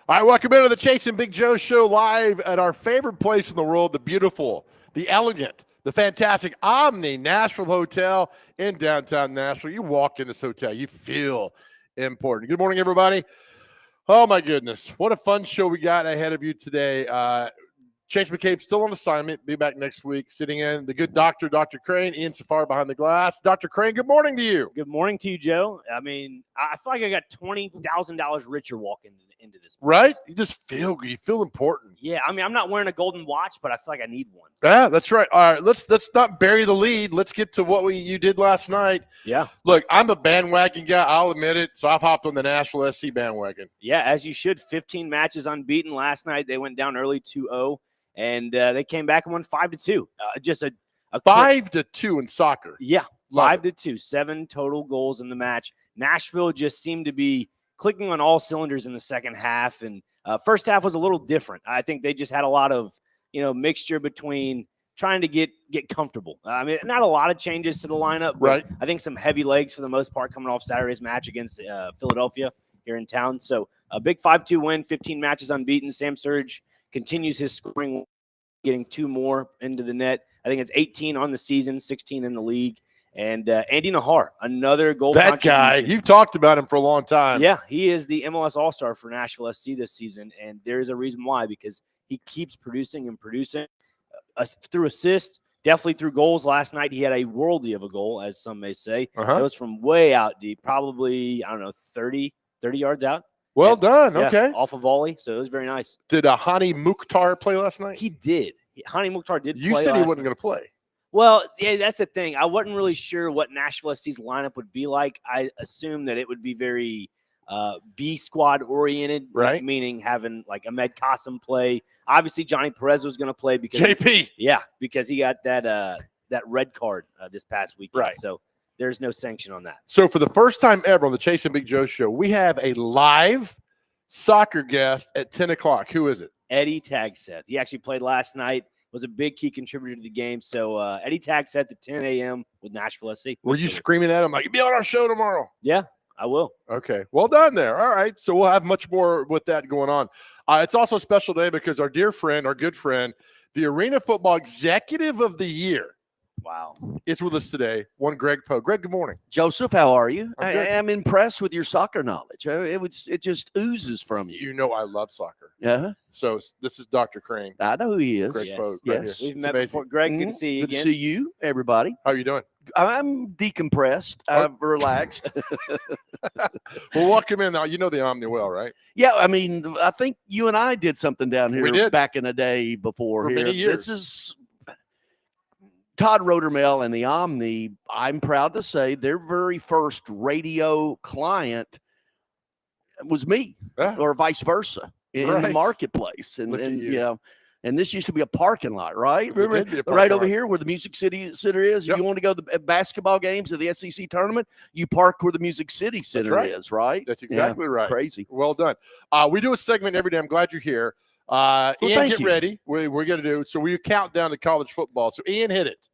All right, welcome into the Chase and Big Joe show live at our favorite place in the world, the beautiful, the elegant, the fantastic Omni Nashville Hotel in downtown Nashville. You walk in this hotel, you feel important. Good morning, everybody. Oh, my goodness. What a fun show we got ahead of you today. Chase McCabe still on assignment. Be back next week. Sitting in the good doctor, Dr. Crane, Ian Safari behind the glass. Dr. Crane, good morning to you. Good morning to you, Joe. I mean, I feel like I got $20,000 richer walking into this place. Right? You feel important. Yeah, I mean, I'm not wearing a golden watch, but I feel like I need one. Yeah, that's right. All right, let's not bury the lead. Let's get to what you did last night. Yeah. Look, I'm a bandwagon guy. I'll admit it. So I've hopped on the Nashville SC bandwagon. Yeah, as you should. 15 matches unbeaten last night. They went down early 2-0, and they came back and won 5-2. Just a 5-2 in soccer. Yeah, 5-2. 7 total goals in the match. Nashville just seemed to be clicking on all cylinders in the second half, and first half was a little different. I think they just had a lot of mixture between trying to get comfortable. I mean, not a lot of changes to the lineup, but right. I think some heavy legs for the most part coming off Saturday's match against Philadelphia here in town. So a big 5-2 win, 15 matches unbeaten. Sam Surge continues his scoring, getting 2 more into the net. I think it's 18 on the season, 16 in the league. And Andy Nahar, another goal That guy, you've talked about him for a long time. Yeah, he is the MLS All-Star for Nashville SC this season, and there's a reason why, because he keeps producing and producing through assists, definitely through goals. Last night he had a worldie of a goal, as some may say. It was from way out deep, probably, 30 yards out. Well done. Okay. Off a volley, so it was very nice. Did Hani Mukhtar play last night? He did. Hani Mukhtar did play. You said he wasn't going to play. Well, yeah, that's the thing. I wasn't really sure what Nashville SC's lineup would be like. I assumed that it would be very B squad oriented, right? Meaning having like Ahmed Qasim play. Obviously, Johnny Perez was going to play because JP. Because he got that red card this past weekend. Right. So there's no sanction on that. So for the first time ever on the Chase and Big Joe show, we have a live soccer guest at 10 o'clock. Who is it? Eddie Tagseth. He actually played last night. Was a big key contributor to the game. So Eddie Tagseth at 10 a.m. with Nashville SC. Were you screaming at him like, be on our show tomorrow? Yeah, I will. Okay. Well done there. All right. So we'll have much more with that going on. It's also a special day because our dear friend, our good friend, the Arena Football Executive of the Year, wow, is with us today. One Greg Poe. Greg, good morning. Joseph, how are you? I'm impressed with your soccer knowledge. It just oozes from you. You know I love soccer. Yeah. So this is Dr. Crane. I know who he is. Greg Poe. Yes. We've met before. Greg, good to see you Good again. to see you, everybody. How are you doing? I'm decompressed. I'm relaxed. Well, welcome in. Now, you know the Omni well, right? Yeah, I mean, I think you and I did something down We here did. back in the day before For here. many years. This is Todd Rodermel and the Omni. I'm proud to say their very first radio client was me, or vice versa, in the marketplace. And this used to be a parking lot, right? Remember, right over here where the Music City Center is. If you want to go to the basketball games of the SEC tournament, you park where the Music City Center is, right? That's exactly right. Crazy. Well done. We do a segment every day. I'm glad you're here. Ian, get ready. We're going to do it. So we count down to college football. So Ian, hit it.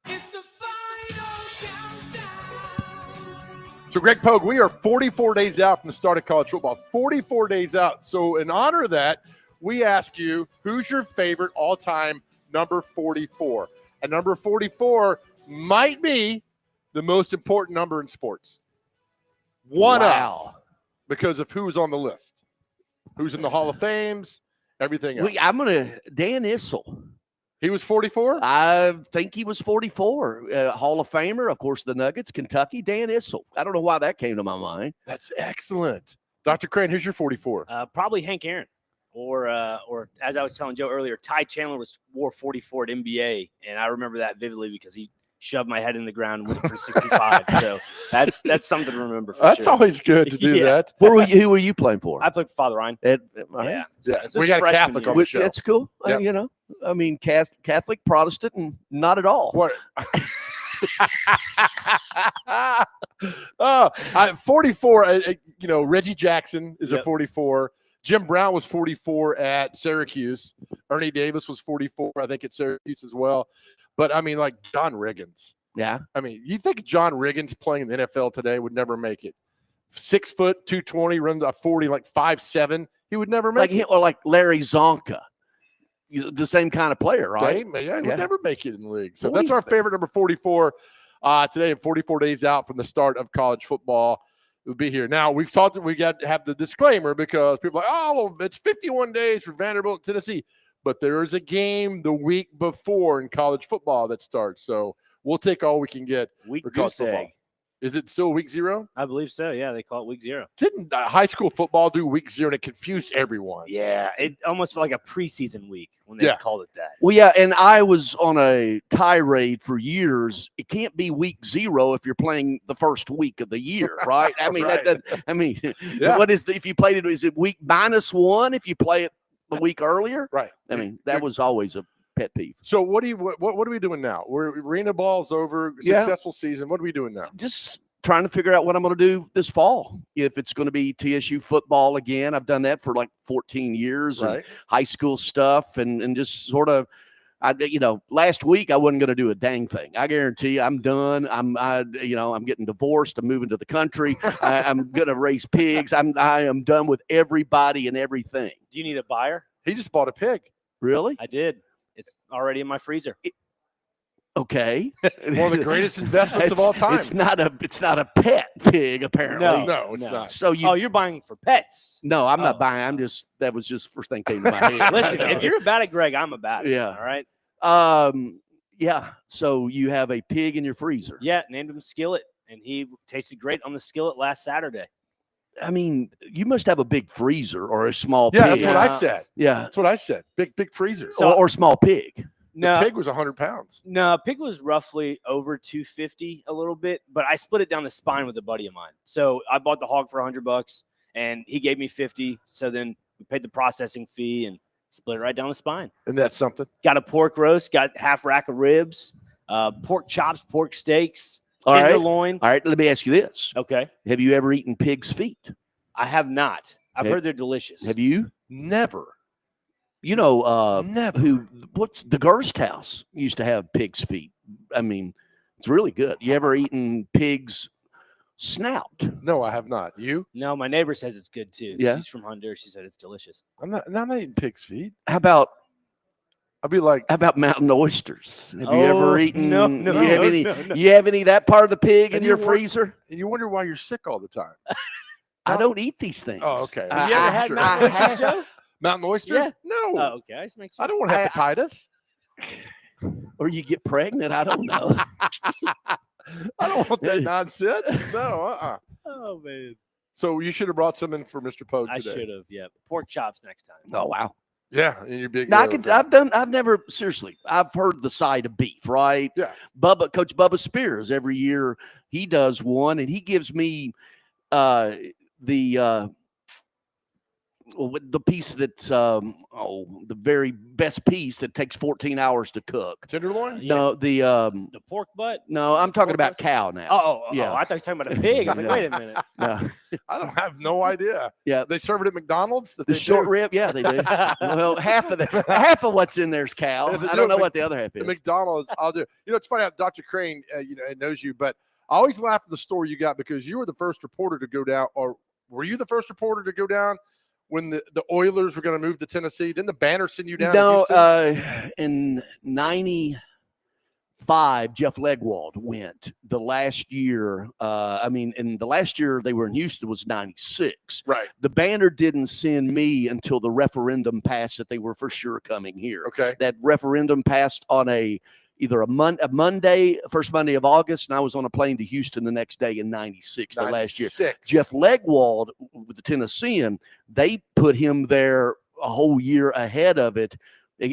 It's the final countdown. So Greg Pogue, we are 44 days out from the start of college football. 44 days out. So in honor of that, we ask you, who's your favorite all-time number 44? And number 44 might be the most important number in sports. One of, because of who's on the list, who's in the Hall of Fames, everything else. Dan Issel. He was 44? I think he was 44. Hall of Famer, of course, the Nuggets, Kentucky, Dan Issel. I don't know why that came to my mind. That's excellent. Dr. Crane, who's your 44? Probably Hank Aaron. Or as I was telling Joe earlier, Ty Chandler wore 44 at NBA, and I remember that vividly because he shoved my head in the ground and went for 65. So that's something to remember. That's always good to do that. Who were you playing for? I played for Father Ryan. We got a Catholic on the show. That's cool. Yep. I mean, Catholic, Protestant, and not at all. What? 44. Reggie Jackson is a 44. Jim Brown was 44 at Syracuse. Ernie Davis was 44, I think, at Syracuse as well. But, I mean, like John Riggins. Yeah. I mean, you think John Riggins playing in the NFL today would never make it. 6 foot, 220, runs a 40 like 5'7". He would never make Like it. him, or like Larry Zonka, the same kind of player, right? Yeah, he Yeah. would never make it in the league. So that's our favorite number 44 today. 44 days out from the start of college football. We'll be here. Now, we've talked that we got to have the disclaimer because people are like, oh, well, it's 51 days for Vanderbilt, Tennessee. But there is a game the week before in college football that starts. So we'll take all we can get Week for college goose football. egg. Is it still week 0? I believe so. Yeah, they call it week 0. Didn't high school football do week 0 and it confused everyone? Yeah, it almost felt like a preseason week when they called it that. Well, yeah, and I was on a tirade for years. It can't be week 0 if you're playing the first week of the year, right? I mean, Right. Yeah. what is if you played it? Is it week -1 if you play it the week earlier? Right. I mean, that was always a pet peeve. So what are we doing now? Arena ball's over, Yeah. successful season. What are we doing now? Just trying to figure out what I'm going to do this fall. If it's going to be TSU football again, I've done that for like 14 years, and Right. high school stuff, and just sort of. Last week I wasn't going to do a dang thing. I guarantee you, I'm done. I'm getting divorced. I'm moving to the country. I'm going to raise pigs. I am done with everybody and everything. Do you need a buyer? He just bought a pig. Really? I did. It's already in my freezer. Okay. One of the greatest investments of all time. It's not a pet pig, apparently. No, it's not. So you're buying for pets. No, I'm not Oh. buying. That was just first thing came to my head. Listen, if you're about it, Greg, I'm about it. Yeah. All right. Yeah. So you have a pig in your freezer. Yeah, named him Skillet, and he tasted great on the skillet last Saturday. I mean, you must have a big freezer or a small Yeah, pig. that's what I said. Yeah. That's what I said. Big freezer. or small pig. No, the pig was 100 pounds. No, pig was roughly over 250 a little bit, but I split it down the spine with a buddy of mine. So I bought the hog for $100 and he gave me 50. So then we paid the processing fee and split it right down the spine. And that's something. Got a pork roast, got half rack of ribs, pork chops, pork steaks, All right. tenderloin. All right. Let me ask you this. Okay. Have you ever eaten pig's feet? I have not. I've Okay. heard they're delicious. Have you? Never. Never. What's the Gerst House used to have pig's feet. I mean, it's really good. You ever eaten pig's snout? No, I have not. You? No, my neighbor says it's good too. Yeah. She's from Honduras. She said it's delicious. I'm not eating pig's feet. How about I'll be like, mountain oysters? Have you ever eaten? No. You have any of that part of the pig in And your you freezer? and you wonder why you're sick all the time. I don't eat these things. Oh, okay. Have you ever had mountain oysters, Joe? Mountain oysters? Yeah. No. Oh, okay. I just make sure. I don't want hepatitis. Or you get pregnant? I don't know. I don't want that nonsense. No, Oh man, So you should have brought some in for Mr. Poe today. I should have. Yeah, pork chops next time. Oh wow. Yeah, and you're big. Now, I've heard the side of beef, right? Yeah. Coach Bubba Spears, every year he does one, and he gives me the piece that's the very best piece that takes 14 hours to cook. Tenderloin? No, The pork butt. no, I'm talking Pork about cow now. Oh, Yeah. I thought you were talking about a pig. I was like, wait a minute. No. I have no idea. Yeah. They serve it at McDonald's? The short rib, yeah, they do. Well, half of what's in there is cow. If they I do don't know it what the other half At is. McDonald's, I'll do. It's funny how Dr. Crane, knows you, but I always laugh at the story you got because you were the first reporter to go down, or were you the first reporter to go down when the Oilers were going to move to Tennessee? Didn't the Banner send you down? No, to Houston? in '95, Jeff Legwald went. The last year, in the last year they were in Houston was '96. Right. The Banner didn't send me until the referendum passed that they were for sure coming here. Okay. That referendum passed on either a Monday, first Monday of August, and I was on a plane to Houston the next day in '96, the last year. 96. Jeff Legwald with the Tennessean, they put him there a whole year ahead of it,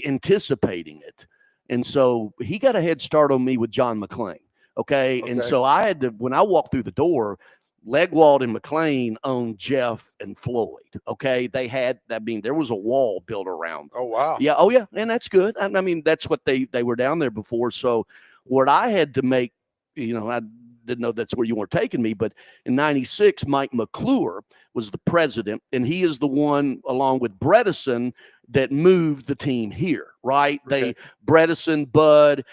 anticipating it. And so he got a head start on me with John McClain. Okay. And Okay. so I had to, when I walked through the door, Legwald and McClain owned Jeff and Floyd. Okay. There was a wall built around them. Oh, wow. Yeah. Oh, yeah. And that's good. I mean, that's what they were down there before. So what I had to make, I didn't know that's where you weren't taking me, but in '96, Mike McClure was the president, and he is the one, along with Bredesen, that moved the team here, right? Okay. Bredesen, Bud,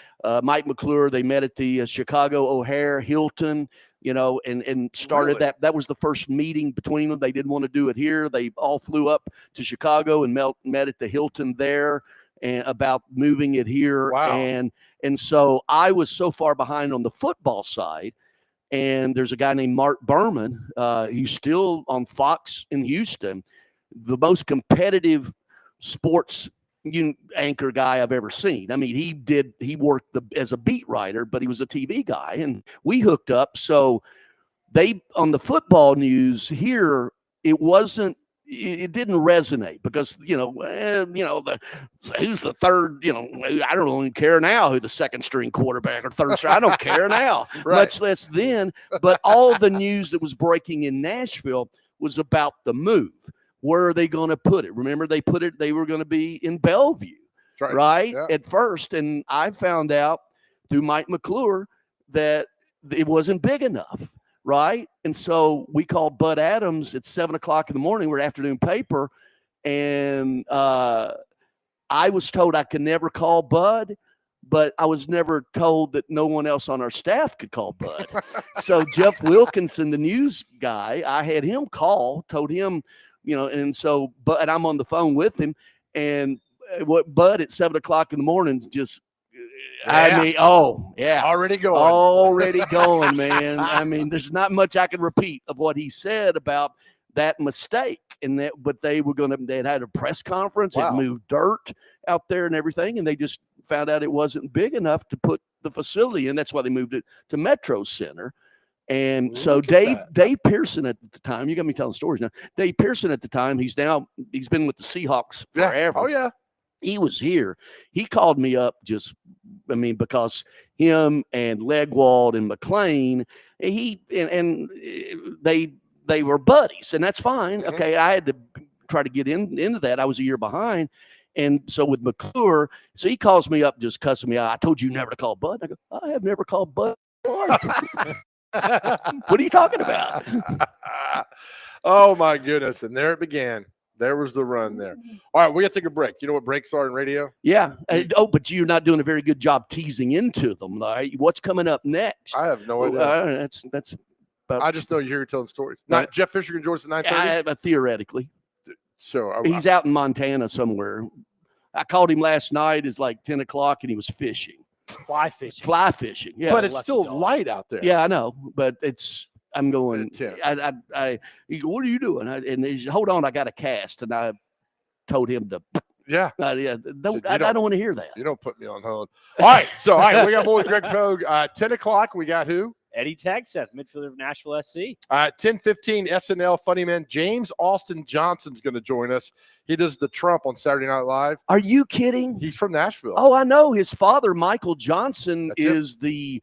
Mike McClure, they met at the Chicago O'Hare Hilton. and started Really? that was the first meeting between them. They didn't want to do it here. They all flew up to Chicago and met at the Hilton there and about moving it here. Wow. And so I was so far behind on the football side. And there's a guy named Mark Berman. He's still on Fox in Houston, the most competitive sports anchor guy I've ever seen. I mean, he worked as a beat writer, but he was a TV guy, and we hooked up. So they on the football news here, it didn't resonate because who's the third, I don't even care now who the second string quarterback or third string. I don't care now, Right. much less then. But all the news that was breaking in Nashville was about the move. Where are they going to put it? Remember, they were going to be in Bellevue, right? Yeah. At first. And I found out through Mike McClure that it wasn't big enough. Right. And so we called Bud Adams at 7:00 in the morning. We're afternoon paper. And I was told I could never call Bud, but I was never told that no one else on our staff could call Bud. So Jeff Wilkinson, the news guy, I had him call, told him, and so, and I'm on the phone with him, and what Bud at 7:00 in the morning just, I mean, Already going, man. I mean, there's not much I can repeat of what he said about that mistake. But they had a press conference. Wow. It moved dirt out there and everything, and they just found out it wasn't big enough to put the facility in. That's why they moved it to Metro Center. And so Dave Pearson at the time, you got me telling stories now. Dave Pearson at the time, he's been with the Seahawks forever. Oh yeah. He was here. He called me up because him and Legwald and McLean, they were buddies, and that's fine. Mm-hmm. Okay, I had to try to get into that. I was a year behind. And so with McClure, so he calls me up just cussing me out. I told you never to call Bud. I go, I have never called Bud. What are you talking about? Oh, my goodness. And there it began. There was the run there. All right, we got to take a break. You know what breaks are in radio? Yeah. But you're not doing a very good job teasing into them. Right? What's coming up next? I have no idea. That's. I just know you're here telling stories. Not Jeff Fisher can join us at 9:30. Theoretically. So he's out in Montana somewhere. I called him last night. It's like 10:00, and he was fishing. Fly fishing. Yeah, but it's still light out there. Yeah, I know, but I'm going. He go, what are you doing? And he said, hold on, I got a cast, and I told him to. Yeah. I don't want to hear that. You don't put me on hold. All right, we got more with Greg Pogue. 10:00, we got who? Eddie Tagseth, midfielder of Nashville SC. 10:15, SNL funny man James Austin Johnson's going to join us. He does the Trump on Saturday Night Live. Are you kidding? He's from Nashville. Oh, I know. His father, Michael Johnson, is the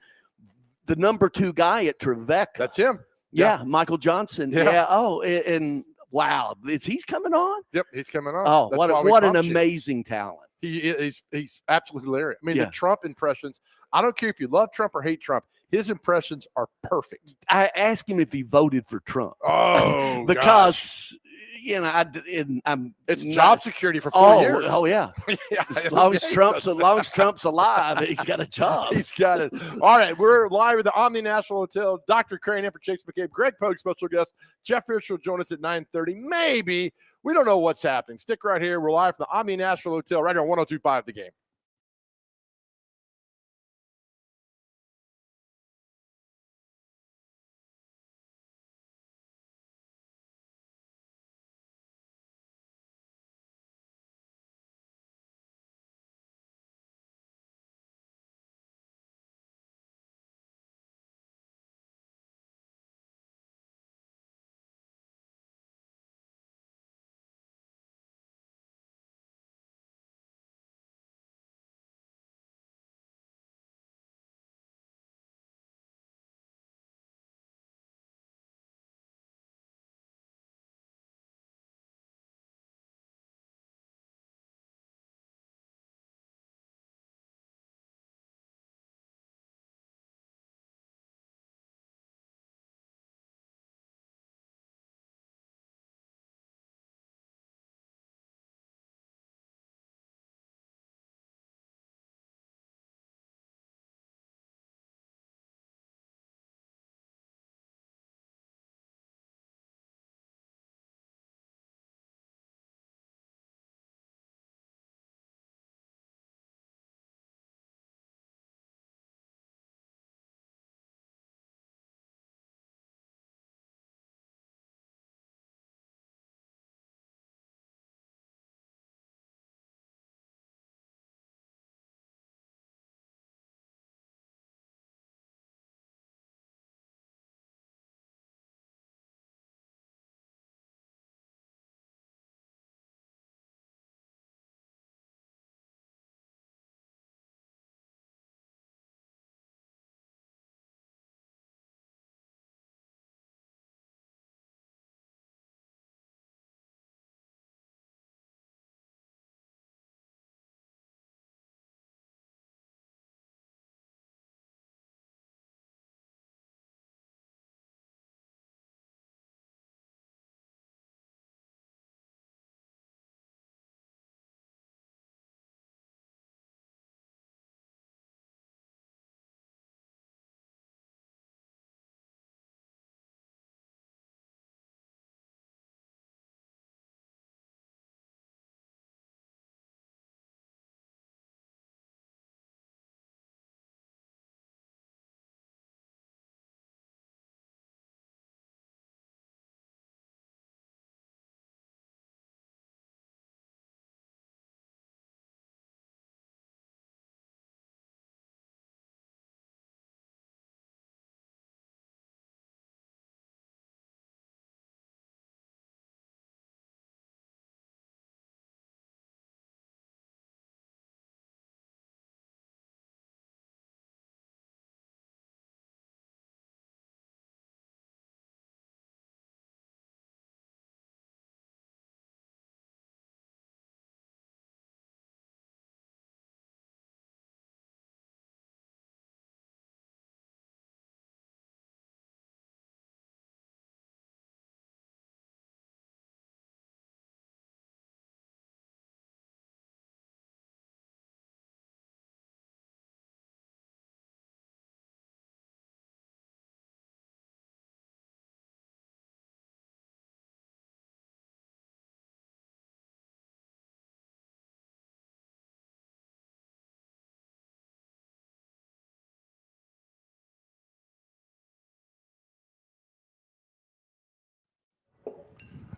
number 2 guy at Trevecca. That's him. Yeah, Michael Johnson. Yeah. Oh, and wow, he's coming on? Yep, he's coming on. Oh, what an amazing talent. He's absolutely hilarious. I mean, the Trump impressions, I don't care if you love Trump or hate Trump. His impressions are perfect. I asked him if he voted for Trump. Oh, because it's job security for 4 years. Oh yeah. As long as Trump's alive, he's got a job. He's got it. All right, we're live at the Omni National Hotel. Dr. Crane and for Chase McCabe, Greg Pogue, special guest. Jeff Fisher will join us at 9:30. Maybe. We don't know what's happening. Stick right here. We're live from the Omni National Hotel right here on 102.5 The Game.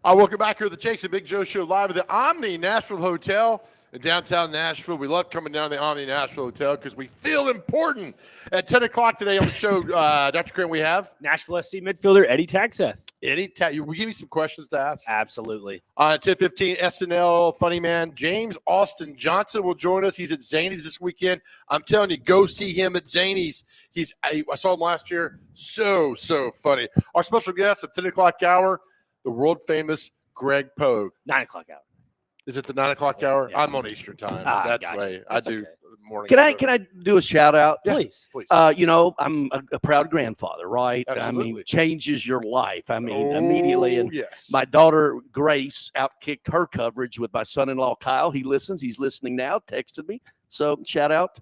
Welcome back here to the Jason Big Joe Show live at the Omni Nashville Hotel in downtown Nashville. We love coming down to the Omni Nashville Hotel because we feel important. At 10 o'clock today on the show, Dr. Grant, we have Nashville SC midfielder Eddie Tagseth. Eddie. We give you some questions to ask. Absolutely. 10:15, SNL funny man James Austin Johnson will join us. He's at Zany's this weekend. I'm telling you, go see him at Zany's. I saw him last year. So funny. Our special guest at 10 o'clock hour, the world famous Greg Pogue. 9 o'clock hour. Is it the 9 o'clock hour? Yeah. I'm on Eastern time. That's gotcha. way That's I do okay. morning. Can I do a shout out? Yeah, Please. You know, I'm a proud grandfather, right? Absolutely. I mean, changes your life. I mean, immediately. And yes. my daughter Grace outkicked her coverage with my son-in-law Kyle. He listens. He's listening now. Texted me. So shout out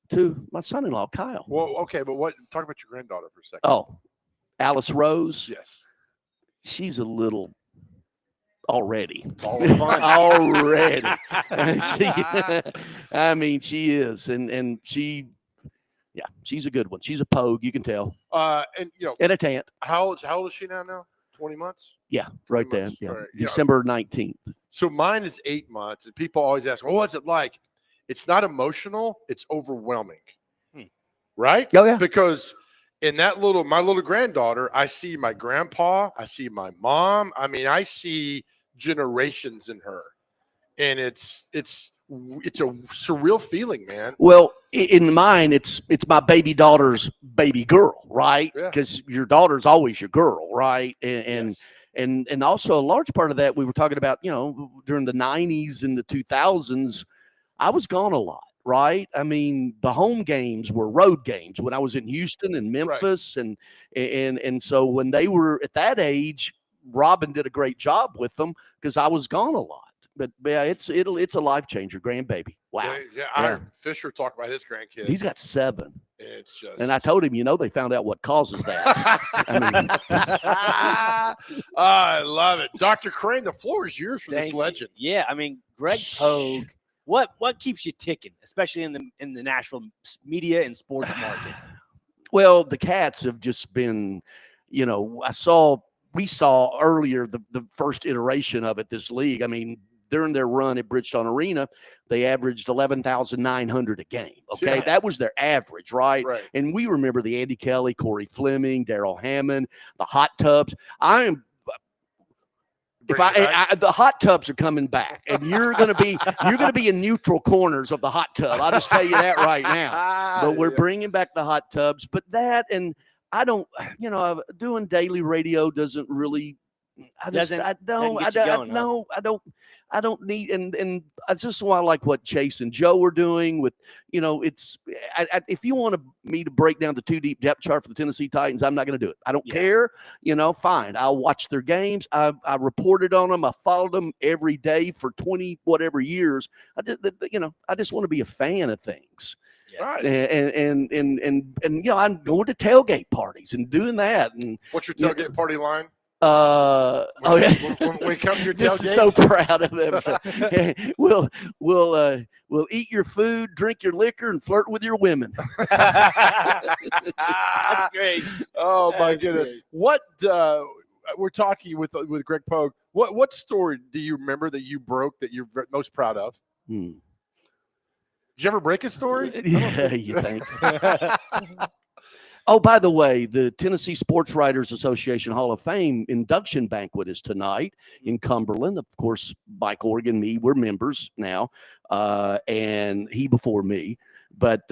to my son-in-law Kyle. Well, okay, but talk about your granddaughter for a second. Oh, Alice Rose. Yes. She's a little already. All the fun. Already. I mean, she is, and she's a good one. She's a pogue, you can tell, And and a tant. how old is she now? 20 months? Yeah, right there. months, Yeah, all right. December 19th. So mine is 8 months, and people always ask, well, what's it like? It's not emotional, it's overwhelming. Right? Oh yeah. Because in my little granddaughter, I see my grandpa, I see my mom. I mean, I see generations in her. And it's a surreal feeling, man. Well, in mine, it's my baby daughter's baby girl, right? Yeah. Because your daughter's always your girl, right? And Yes. and also a large part of that we were talking about, during the 90s and the 2000s, I was gone a lot, right? I mean, the home games were road games when I was in Houston and Memphis, and so when they were at that age, Robin did a great job with them because I was gone a lot. But yeah, it's a life changer, grandbaby. Wow. Yeah, I heard Fisher talk about his grandkids. He's got 7. And it's just And I told him, they found out what causes that. I love it. Dr. Crane, the floor is yours for Thank this you. legend. Yeah, I mean, Greg Pogue. What keeps you ticking, especially in the Nashville media and sports market? Well, the Cats have just been, we saw earlier the first iteration of it, this league. I mean, during their run at Bridgestone Arena, they averaged 11,900 a game. Okay. Yeah. That was their average, right? Right. And we remember the Andy Kelly, Corey Fleming, Darrell Hammond, the hot tubs. The hot tubs are coming back, and you're gonna be in neutral corners of the hot tub. I'll just tell you that right now. But we're bringing back the hot tubs. But that, and I don't, doing daily radio doesn't really. I don't need, and I just want to like what Chase and Joe are doing with, if you want me to break down the 2 deep depth chart for the Tennessee Titans, I'm not going to do it. I don't care, fine. I'll watch their games. I reported on them. I followed them every day for 20 whatever years. I just want to be a fan of things. Right. And I'm going to tailgate parties and doing that. And what's your tailgate party line? When we come to your just tailgates? so proud of them. So, we'll eat your food, drink your liquor, and flirt with your women. That's great. Oh my That's goodness! great. What we're talking with Greg Pogue. What story do you remember that you broke that you're most proud of? Did you ever break a story? Yeah, you think? Oh, by the way, the Tennessee Sports Writers Association Hall of Fame induction banquet is tonight in Cumberland. Of course, Mike Organ, me, we're members now, and he before me. But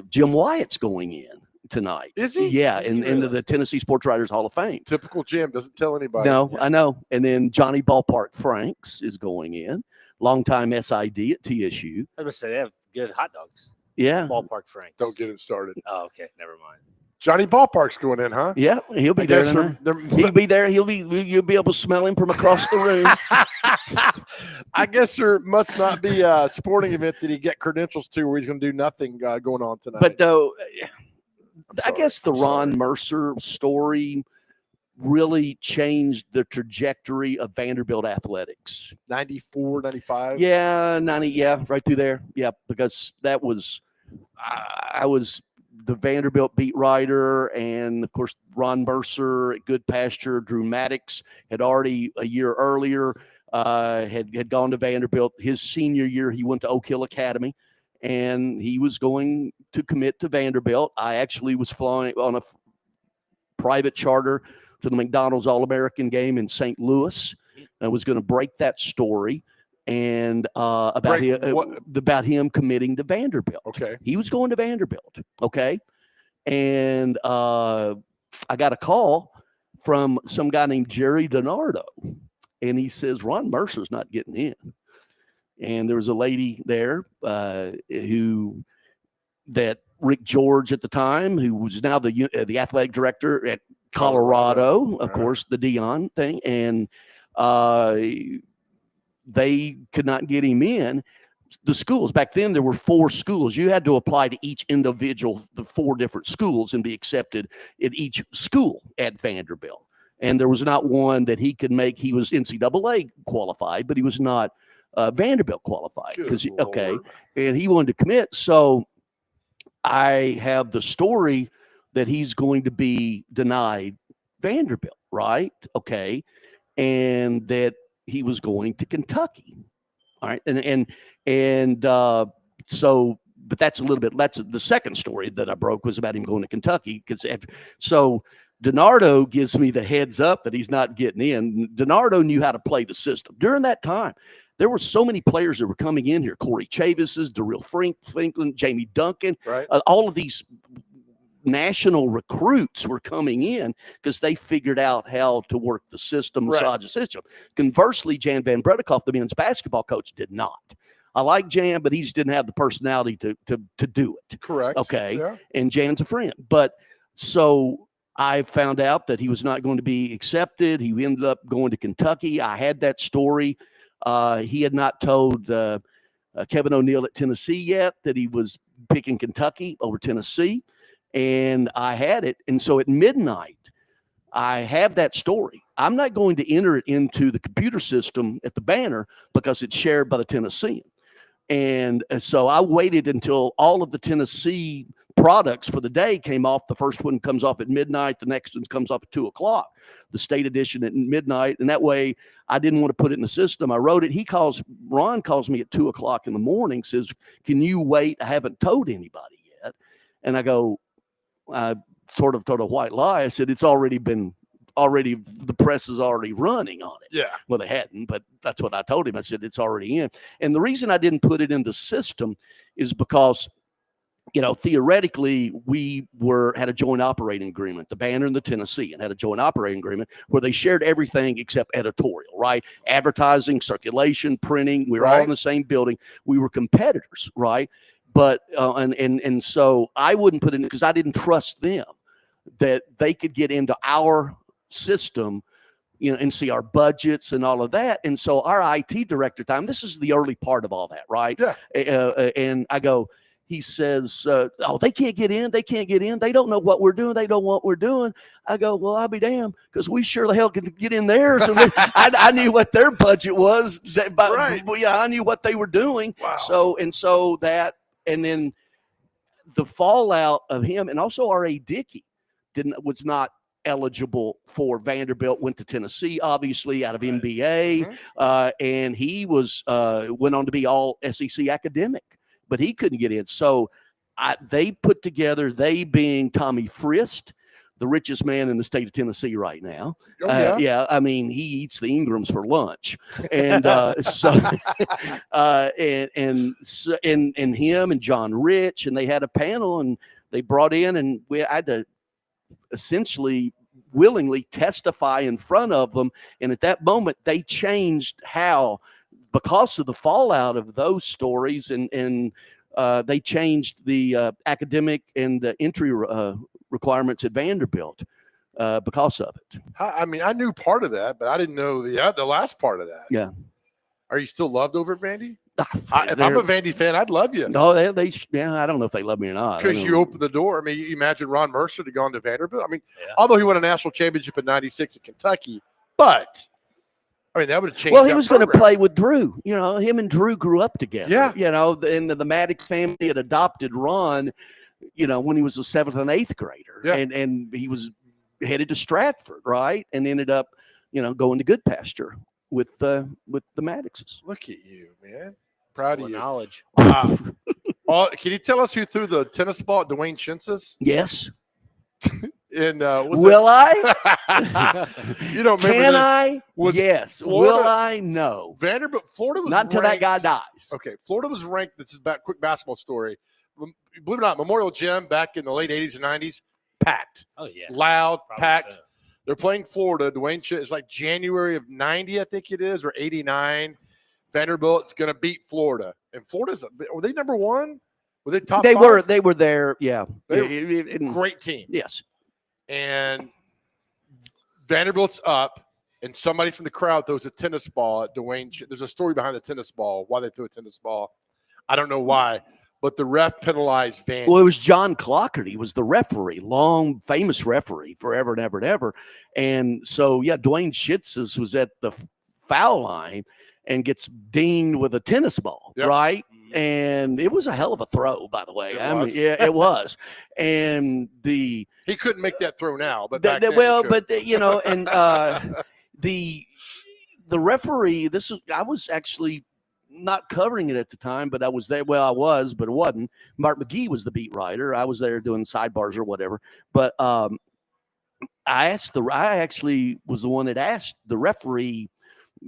Jim Wyatt's going in tonight. Is he? Yeah, Is he into really? the Tennessee Sports Writers Hall of Fame. Typical Jim doesn't tell anybody. No, I know. And then Johnny Ballpark Franks is going in, longtime SID at TSU. I was going to say they have good hot dogs. Yeah. Ballpark Franks. Don't get him started. Oh, okay. Never mind. Johnny Ballpark's going in, huh? Yeah, he'll be I there guess tonight. they're- He'll be there. You'll be able to smell him from across the room. I guess there must not be a sporting event that he get credentials to where he's going to do nothing going on tonight. But though, I sorry. guess the I'm Ron sorry. Mercer story really changed the trajectory of Vanderbilt athletics. 94, 95. Yeah, 90. Yeah, right through there. Yeah, because that was I was the Vanderbilt beat writer, and of course Ron Mercer at Good Pasture. Drew Maddox had already a year earlier had gone to Vanderbilt. His senior year, he went to Oak Hill Academy, and he was going to commit to Vanderbilt. I actually was flying on a private charter to the McDonald's All-American game in St. Louis. I was going to break that story and about him committing to Vanderbilt. Okay. He was going to Vanderbilt. Okay. And I got a call from some guy named Jerry DiNardo, and he says, Ron Mercer's not getting in. And there was a lady there that Rick George at the time, who was now the athletic director at Colorado, of course, the Dion thing. And they could not get him in. The schools back then, there were 4 schools. You had to apply to each individual, the 4 different schools, and be accepted at each school at Vanderbilt. And there was not one that he could make. He was NCAA qualified, but he was not Vanderbilt qualified. And he wanted to commit. So I have the story that he's going to be denied Vanderbilt, right? Okay. And that he was going to Kentucky. All right. So, but that's the second story that I broke was about him going to Kentucky. So DiNardo gives me the heads up that he's not getting in. DiNardo knew how to play the system. During that time, there were so many players that were coming in here. Corey Chavis, Darrell Franklin, Jamie Duncan, right. All of these national recruits were coming in because they figured out how to work the system, massage the system. Conversely, Jan Van Bredekoff, the men's basketball coach, did not. I like Jan, but he just didn't have the personality to do it. Correct. Okay. Yeah. And Jan's a friend. But so I found out that he was not going to be accepted. He ended up going to Kentucky. I had that story. He had not told Kevin O'Neill at Tennessee yet that he was picking Kentucky over Tennessee. And I had it. And so at midnight, I have that story. I'm not going to enter it into the computer system at the Banner because it's shared by the Tennessean. And so I waited until all of the Tennessee products for the day came off. The first one comes off at midnight. The next one comes off at 2:00, the state edition at midnight. And that way I didn't want to put it in the system. I wrote it. Ron calls me at 2:00 in the morning, says, can you wait? I haven't told anybody yet. And I go, I sort of told a white lie. I said, the press is already running on it. Yeah. Well, they hadn't, but that's what I told him. I said, it's already in. And the reason I didn't put it in the system is because, theoretically we had a joint operating agreement, the Banner and the Tennessean had a joint operating agreement where they shared everything except editorial, right? Advertising, circulation, printing. We were all in the same building. We were competitors, right? But and so I wouldn't put it in because I didn't trust them that they could get into our system, and see our budgets and all of that. And so our IT director this is the early part of all that, right? Yeah. And I go, he says, they can't get in. They can't get in. They don't know what we're doing. They don't know what we're doing. I go, well, I'll be damned, because we sure the hell can get in theirs. And I knew what their budget was. I knew what they were doing. Wow. And then the fallout of him, and also R.A. Dickey was not eligible for Vanderbilt, went to Tennessee, obviously, out of MBA. And he went on to be all SEC academic, but he couldn't get in. So they put together, they being Tommy Frist, the richest man in the state of Tennessee right now. I mean, he eats the Ingrams for lunch. And and him and John Rich, and they had a panel, and they brought in, and I had to essentially willingly testify in front of them. And at that moment, they changed because of the fallout of those stories, and they changed the academic and the entry requirements at Vanderbilt because of it. I mean, I knew part of that, but I didn't know the last part of that. Yeah. Are you still loved over at Vandy? If I'm a Vandy fan, I'd love you. No, I don't know if they love me or not. Because you opened the door. I mean, you imagine Ron Mercer to go into Vanderbilt. I mean, although he won a national championship in '96 at Kentucky, but I mean, that would have changed. Well, he was going to play with Drew. Him and Drew grew up together. Yeah. And the Maddox family had adopted Ron when he was a 7th and 8th grader, Yeah. and he was headed to Stratford, right, and ended up, going to good pasture with the Maddoxes. Look at you, man. Proud Full of you. knowledge. Wow. Can you tell us who threw the tennis ball at Dwayne Shintz's? Yes. In Will I? You don't remember Can this? I? Was Yes. Florida- Will I? No. Vanderbilt, Florida was Not until that guy ranked- dies. Okay, Florida was ranked. This is a quick basketball story. Believe it or not, Memorial Gym back in the late 80s and 90s, packed, Oh yeah. loud, Probably packed. so. They're playing Florida. Dwayne Schitt is like January of 90, I think it is, or 89. Vanderbilt's going to beat Florida. And Florida's, were they number one? Were they top They five? were there. Yeah. They Great team. Yes. And Vanderbilt's up, and somebody from the crowd throws a tennis ball at Dwayne. There's a story behind the tennis ball, why they threw a tennis ball. I don't know why, but the ref penalized Vandy. Well, it was John Clockert. He was the referee, long, famous referee, forever and ever and ever. And so, yeah, Dwayne Schitz's was at the foul line and gets dinged with a tennis ball, Yep. right? And it was a hell of a throw, by the way. It was. Yeah, it was. And He couldn't make that throw now, but and the referee. I was actually not covering it at the time, but I was there. Well, I was, but it wasn't. Mark McGee was the beat writer. I was there doing sidebars or whatever. But I actually was the one that asked the referee.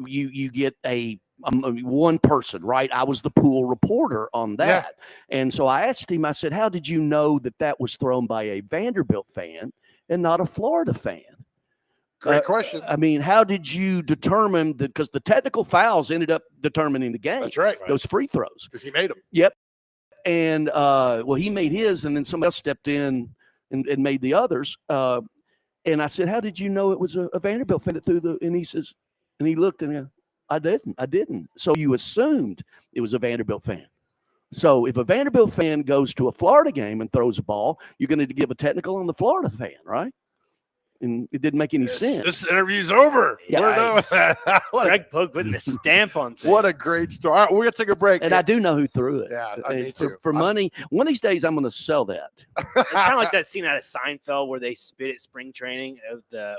You get a one person, right? I was the pool reporter on that. And so I asked him, I said, how did you know that was thrown by a Vanderbilt fan and not a Florida fan? Great question. I mean, how did you determine that? Because the technical fouls ended up determining the game. That's right. Those free throws. Because he made them. Yep. And he made his, and then somebody else stepped in and made the others. And I said, how did you know it was a Vanderbilt fan that threw the? And he says, and he looked and I didn't. So you assumed it was a Vanderbilt fan. So if a Vanderbilt fan goes to a Florida game and throws a ball, you're going to give a technical on the Florida fan, right? And it didn't make any sense. This interview's over. Yeah, We're done with that. Greg Pogue putting a stamp on things. What a great story. All right, we're going to take a break. And I do know who threw it. Yeah, I need to. For money. One of these days, I'm going to sell that. It's kind of like that scene out of Seinfeld where they spit at spring training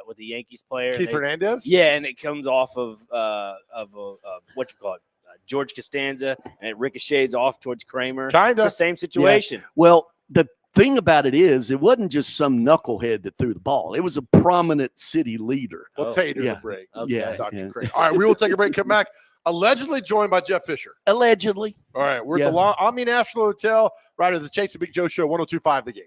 with the Yankees player. Keith Hernandez? Yeah, and it comes off of what you call it, George Costanza, and it ricochets off towards Kramer. Kinda. It's the same situation. Well, the thing about it is, it wasn't just some knucklehead that threw the ball. It was a prominent city leader. We'll tell you during yeah. the break. Okay. Yeah, Dr. yeah. Craig. All right, we will take a break, come back. Allegedly joined by Jeff Fisher. Allegedly. All right, we're Yeah. at the Omni National Hotel, right at the Chase and Big Joe Show, 102.5 The Game.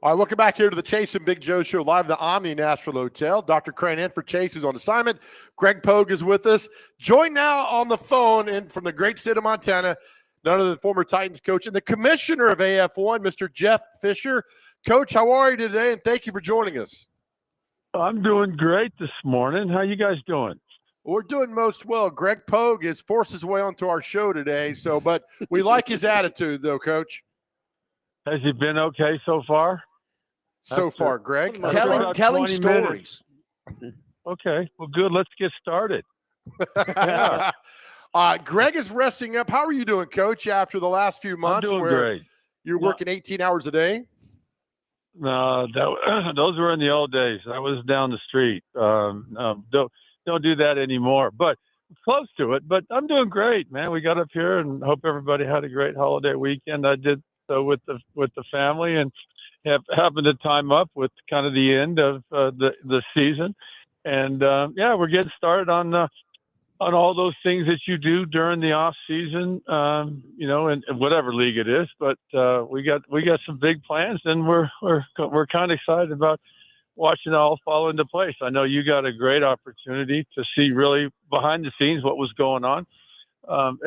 All right, welcome back here to the Chase and Big Joe Show live at the Omni Nashville Hotel. Dr. Crane in for Chase, who's on assignment. Greg Pogue is with us. Joined now on the phone and from the great state of Montana, none other than former Titans coach and the commissioner of AF1, Mr. Jeff Fisher. Coach, how are you today? And thank you for joining us. I'm doing great this morning. How you guys doing? We're doing most well. Greg Pogue has forced his way onto our show today, but we like his attitude, though, Coach. Has he been okay so far? So far, Greg. Telling stories. Okay, well, good. Let's get started. Yeah. Greg is resting up. How are you doing, Coach, after the last few months I'm doing where great. you're working 18 hours a day? No, those were in the old days. I was down the street. No, don't do that anymore. But close to it. But I'm doing great, man. We got up here and hope everybody had a great holiday weekend. I did so with the family and happened to time up with kind of the end of the season. And yeah, we're getting started on all those things that you do during the off season, in whatever league it is. But we got some big plans, and we're kind of excited about watching it all fall into place. I know you got a great opportunity to see really behind the scenes what was going on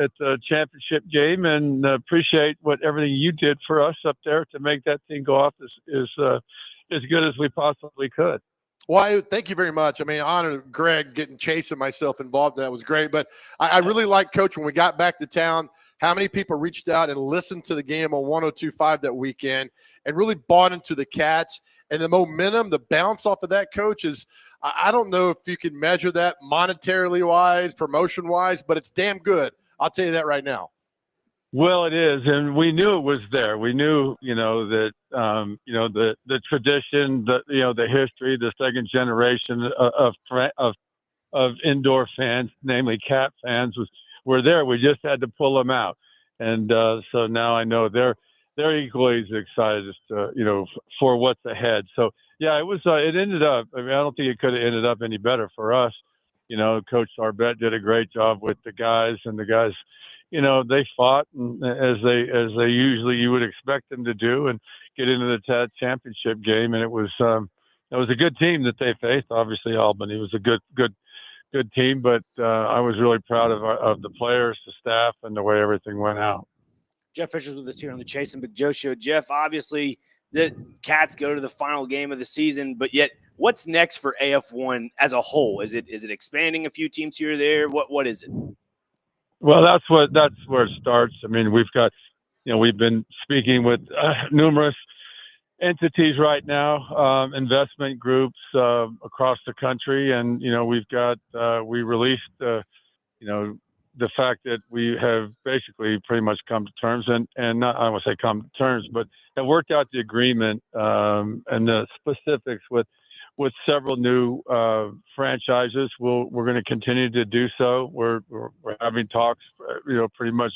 at the championship game, and appreciate everything you did for us up there to make that thing go off as good as we possibly could. Well, thank you very much. I mean, I honor Greg getting Chase and myself involved. That was great. But I really like, Coach, when we got back to town, how many people reached out and listened to the game on 102.5 that weekend and really bought into the Cats. And the momentum, the bounce off of that, Coach, is I don't know if you can measure that monetarily wise, promotion wise, but it's damn good. I'll tell you that right now. Well, it is, and we knew it was there. We knew, that the tradition, the history, the second generation of indoor fans, namely Cat fans, were there. We just had to pull them out, and so now I know they're equally as excited as for what's ahead. So yeah, it was. It ended up. I mean, I don't think it could have ended up any better for us. Coach Sarbett did a great job with the guys, and the guys. They fought as they usually you would expect them to do, and get into the championship game. And it was a good team that they faced. Obviously, Albany was a good team, but I was really proud of the players, the staff, and the way everything went out. Jeff Fisher's with us here on the Chase and Big Joe Show. Jeff, obviously the Cats go to the final game of the season, but yet what's next for AF1 as a whole? Is it expanding a few teams here or there? What is it? Well, that's where it starts. I mean, we've got, we've been speaking with numerous entities right now, investment groups across the country, and we've got we released the fact that we have basically pretty much come to terms, and not I won't say come to terms, but have worked out the agreement and the specifics with several new franchises. We're going to continue to do so. We're having talks, pretty much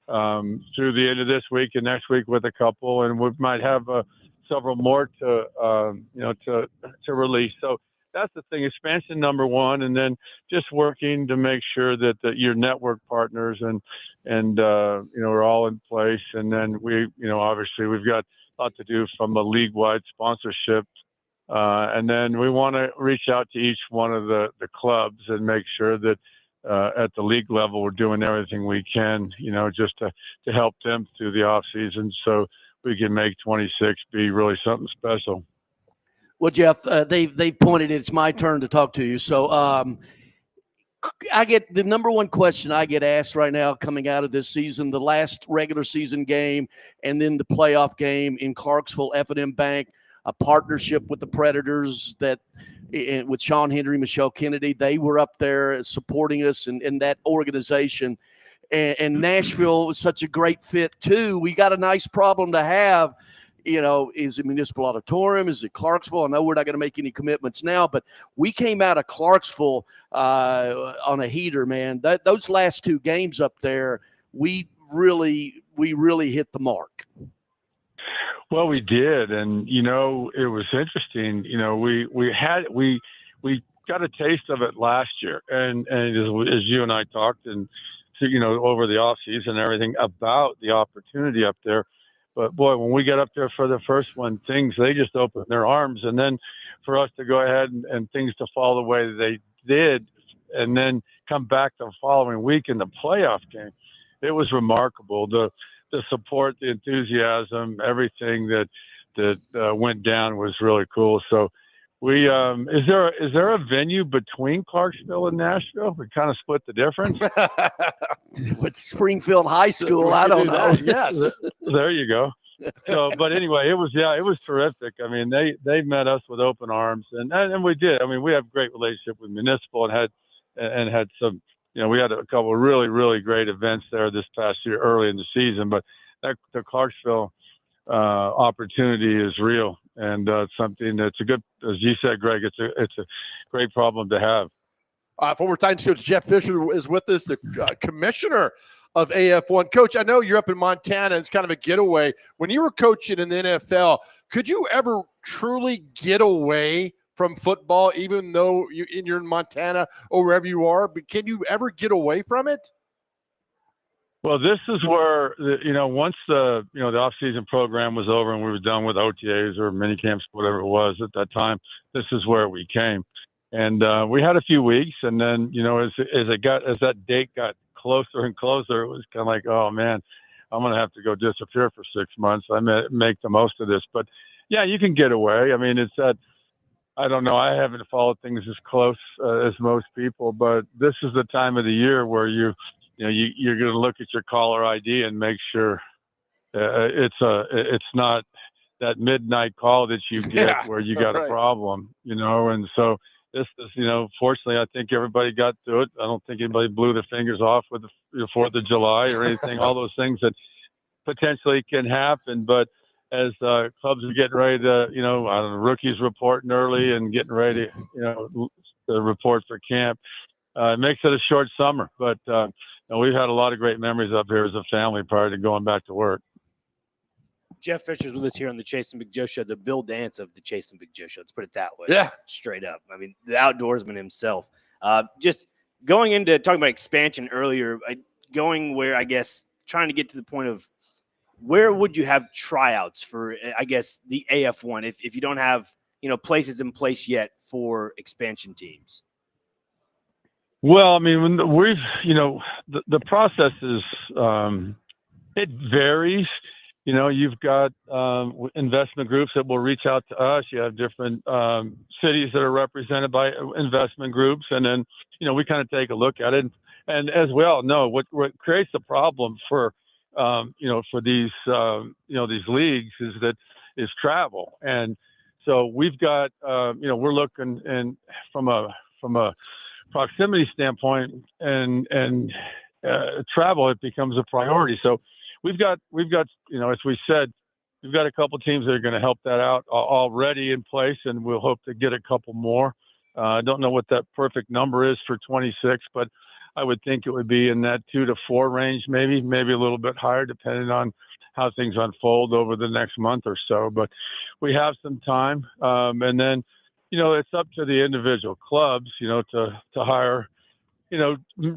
through the end of this week and next week with a couple, and we might have several more to release. So that's the thing, expansion number one, and then just working to make sure that your network partners and are all in place. And then we, obviously we've got a lot to do from a league-wide sponsorship. And then we want to reach out to each one of the clubs and make sure that at the league level we're doing everything we can, just to help them through the off season so we can make 26 be really something special. Well, Jeff, they've pointed it's my turn to talk to you. So I get the number one question I get asked right now coming out of this season, the last regular season game and then the playoff game in Clarksville, F&M Bank. A partnership with the Predators with Sean Henry, Michelle Kennedy. They were up there supporting us in that organization. And Nashville was such a great fit, too. We got a nice problem to have. Is it Municipal Auditorium? Is it Clarksville? I know we're not going to make any commitments now, but we came out of Clarksville on a heater, man. Those last two games up there, we really hit the mark. Well, we did, and it was interesting. We got a taste of it last year, and as you and I talked, and over the off season and everything about the opportunity up there. But boy, when we got up there for the first one, they just opened their arms. And then for us to go ahead and things to fall the way they did, and then come back the following week in the playoff game, it was remarkable. The support, the enthusiasm, everything that went down was really cool. So we is there a venue between Clarksville and Nashville? We kind of split the difference. With Springfield High School, We I could don't do know. that, yes. There you go. So, but anyway, it was terrific. I mean, they met us with open arms, and we did. I mean, we have a great relationship with Municipal, and had some. We had a couple of really, really great events there this past year, early in the season. But the Clarksville opportunity is real, and something that's a good, as you said, Greg. It's a great problem to have. Former Titans coach Jeff Fisher is with us, the commissioner of AF1. Coach, I know you're up in Montana. It's kind of a getaway. When you were coaching in the NFL, could you ever truly get away from football, even though you're in Montana or wherever you are? But can you ever get away from it? Well, this is where, once the off-season program was over and we were done with OTAs or mini camps, whatever it was at that time, this is where we came. And we had a few weeks, and then, as that date got closer and closer, it was kind of like, oh man, I'm going to have to go disappear for 6 months. I may make the most of this, but yeah, you can get away. I mean, it's that, I don't know. I haven't followed things as close as most people, but this is the time of the year where you're going to look at your caller ID and make sure it's not that midnight call that you get where you got a problem, and so this is, fortunately, I think everybody got through it. I don't think anybody blew their fingers off with the 4th of July or anything, all those things that potentially can happen. But as clubs are getting ready to, I don't know, rookies reporting early and getting ready, to report for camp, it makes it a short summer. But we've had a lot of great memories up here as a family prior to going back to work. Jeff Fisher's with us here on the Chase and Big Joe Show, the Bill Dance of the Chase and Big Joe Show. Let's put it that way. Yeah. Straight up. I mean, the outdoorsman himself. Just going into talking about expansion earlier, trying to get to the point of where would you have tryouts for, I guess, the AF1 if you don't have, places in place yet for expansion teams? Well, I mean, when the process is, it varies. You've got investment groups that will reach out to us. You have different cities that are represented by investment groups. And then, we kind of take a look at it. And as we all know, what creates the problem for these leagues is travel. And so we've got, we're looking and from a proximity standpoint and travel, it becomes a priority. So we've got, as we said, we've got a couple teams that are going to help that out already in place, and we'll hope to get a couple more. I don't know what that perfect number is for 26, but I would think it would be in that 2 to 4 range, maybe a little bit higher, depending on how things unfold over the next month or so. But we have some time, and then, it's up to the individual clubs, to hire,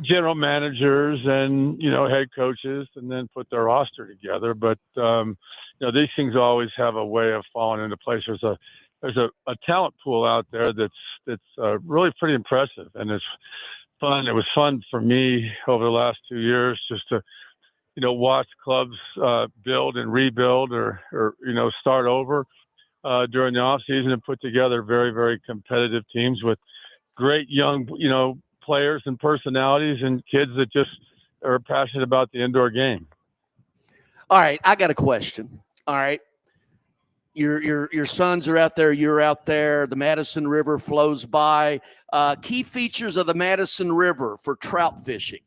general managers and, head coaches, and then put their roster together. But, these things always have a way of falling into place. There's a talent pool out there that's really pretty impressive, and it's fun. It was fun for me over the last 2 years just to, watch clubs build and rebuild or start over during the off season and put together very, very competitive teams with great young, players and personalities and kids that just are passionate about the indoor game. All right, I got a question. All right, your sons are out there. You're out there. The Madison River flows by. Key features of the Madison River for trout fishing.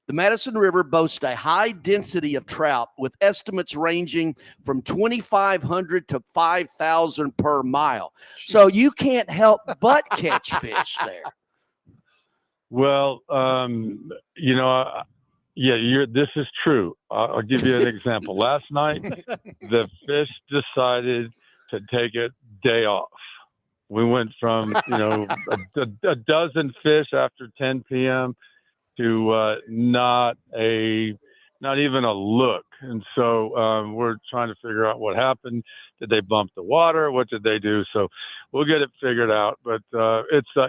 The Madison River boasts a high density of trout, with estimates ranging from 2,500 to 5,000 per mile. So you can't help but catch fish there. Well, this is true. I'll give you an example. Last night, the fish decided to take a day off. We went from, a dozen fish after 10 p.m. to not a not even a look. And so we're trying to figure out what happened. Did they bump the water? What did they do? So we'll get it figured out. But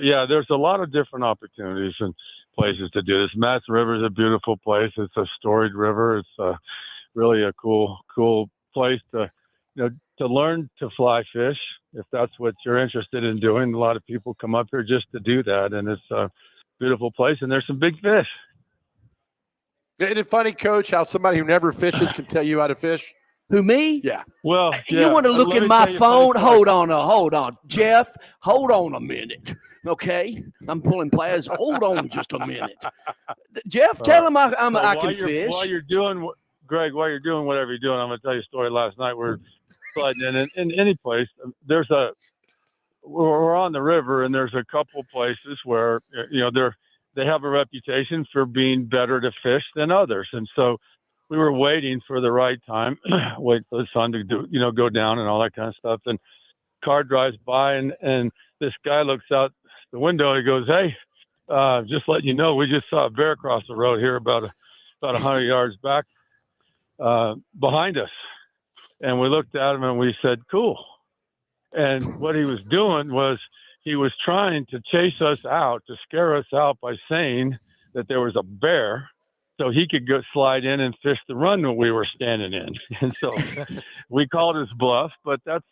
yeah, there's a lot of different opportunities and places to do this. Mats River is a beautiful place. It's a storied river. It's really a cool place to, to learn to fly fish. If that's what you're interested in doing, a lot of people come up here just to do that. And it's a beautiful place. And there's some big fish. Isn't it funny, Coach, how somebody who never fishes can tell you how to fish? Who, me? Yeah. Well, You want to look let in me my tell you a funny phone? story. Hold on, Jeff. Hold on a minute, okay? I'm pulling players. Hold on just a minute, Jeff. Tell him I can fish. While you're doing, Greg, while you're doing whatever you're doing, I'm going to tell you a story. Last night we're sliding in any place. We're on the river, and there's a couple places where they have a reputation for being better to fish than others, and so we were waiting for the right time, wait for the sun to go down and all that kind of stuff. And car drives by, and this guy looks out the window and he goes, "Hey, just letting you know, we just saw a bear cross the road here about 100 yards back behind us." And we looked at him and we said, "Cool." And what he was doing was he was trying to chase us out, to scare us out by saying that there was a bear, so he could go slide in and fish the run that we were standing in. And so we called his bluff, but that's,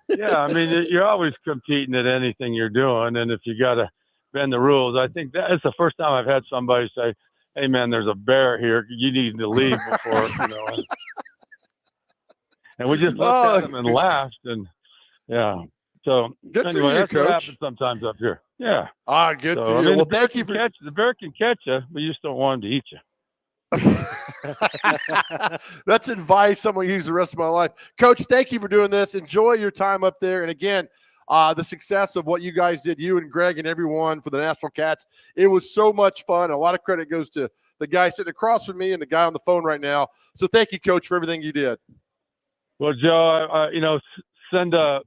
yeah, I mean, you're always competing at anything you're doing. And if you got to bend the rules, I think that's the first time I've had somebody say, "Hey man, there's a bear here. You need to leave before," and we just looked at him and laughed. And yeah. So good anyway, for you, that's what Coach. happens sometimes up here. Yeah. Good So, for you. I mean, Well, the bear thank you can for catch the bear can catch you, but you just don't want him to eat you. That's advice someone use the rest of my life. Coach, thank you for doing this. Enjoy your time up there. And again, the success of what you guys did, you and Greg and everyone for the National Cats. It was so much fun. A lot of credit goes to the guy sitting across from me and the guy on the phone right now. So thank you, Coach, for everything you did. Well, Joe, send a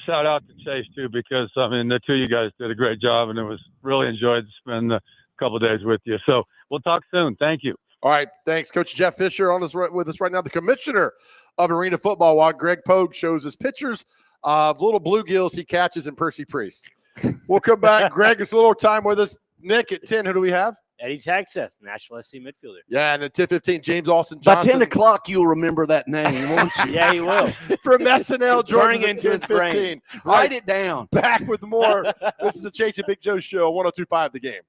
shout out to Chase too, because I mean the two of you guys did a great job, and it was really enjoyed to spend a couple of days with you. So we'll talk soon. Thank you. All right, thanks, Coach Jeff Fisher with us right now, the commissioner of Arena Football, while Greg Pogue shows us pictures of little bluegills he catches in Percy Priest. We'll come back. Greg, it's a little time with us. Nick, at 10, who do we have? Eddie Tagseth, Nashville SC midfielder. Yeah, and at 10:15, James Austin Johnson. By 10 o'clock, you'll remember that name, won't you? Yeah, he will. From SNL, Burning joining into his brain. Write it down. Back with more. This is the Chasing Big Joe Show, 102.5 The Game.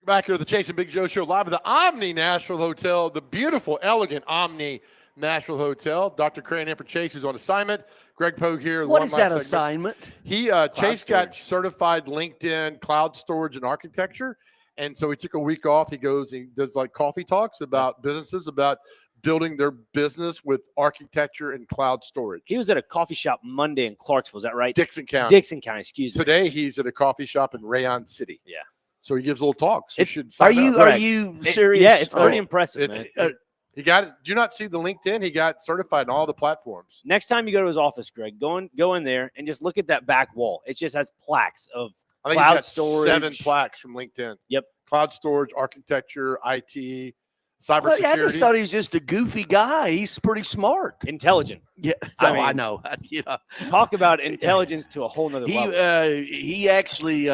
Back here at the Chase and Big Joe Show, live at the Omni Nashville Hotel, the beautiful, elegant Omni Nashville Hotel. Dr. Crane in for Chase, who's on assignment. Greg Pogue here. What is that assignment? He Chase got certified LinkedIn cloud storage and architecture, and so he took a week off. He goes, he does like coffee talks about businesses, about building their business with architecture and cloud storage. He was at a coffee shop Monday in Clarksville. Is that right? Dixon County. Dixon County. Excuse me. Today he's at a coffee shop in Rayon City. Yeah. So he gives little talks. You should Are sign up. you serious? Yeah, it's pretty impressive, man. He got it. Do you not see the LinkedIn? He got certified on all the platforms. Next time you go to his office, Greg, go in there and just look at that back wall. It just has plaques of I think cloud he's got storage. 7 plaques from LinkedIn. Yep. Cloud storage, architecture, IT, cybersecurity. Well, I just thought he was just a goofy guy. He's pretty smart. Intelligent. Yeah, I know. Talk about intelligence to a whole nother level. He actually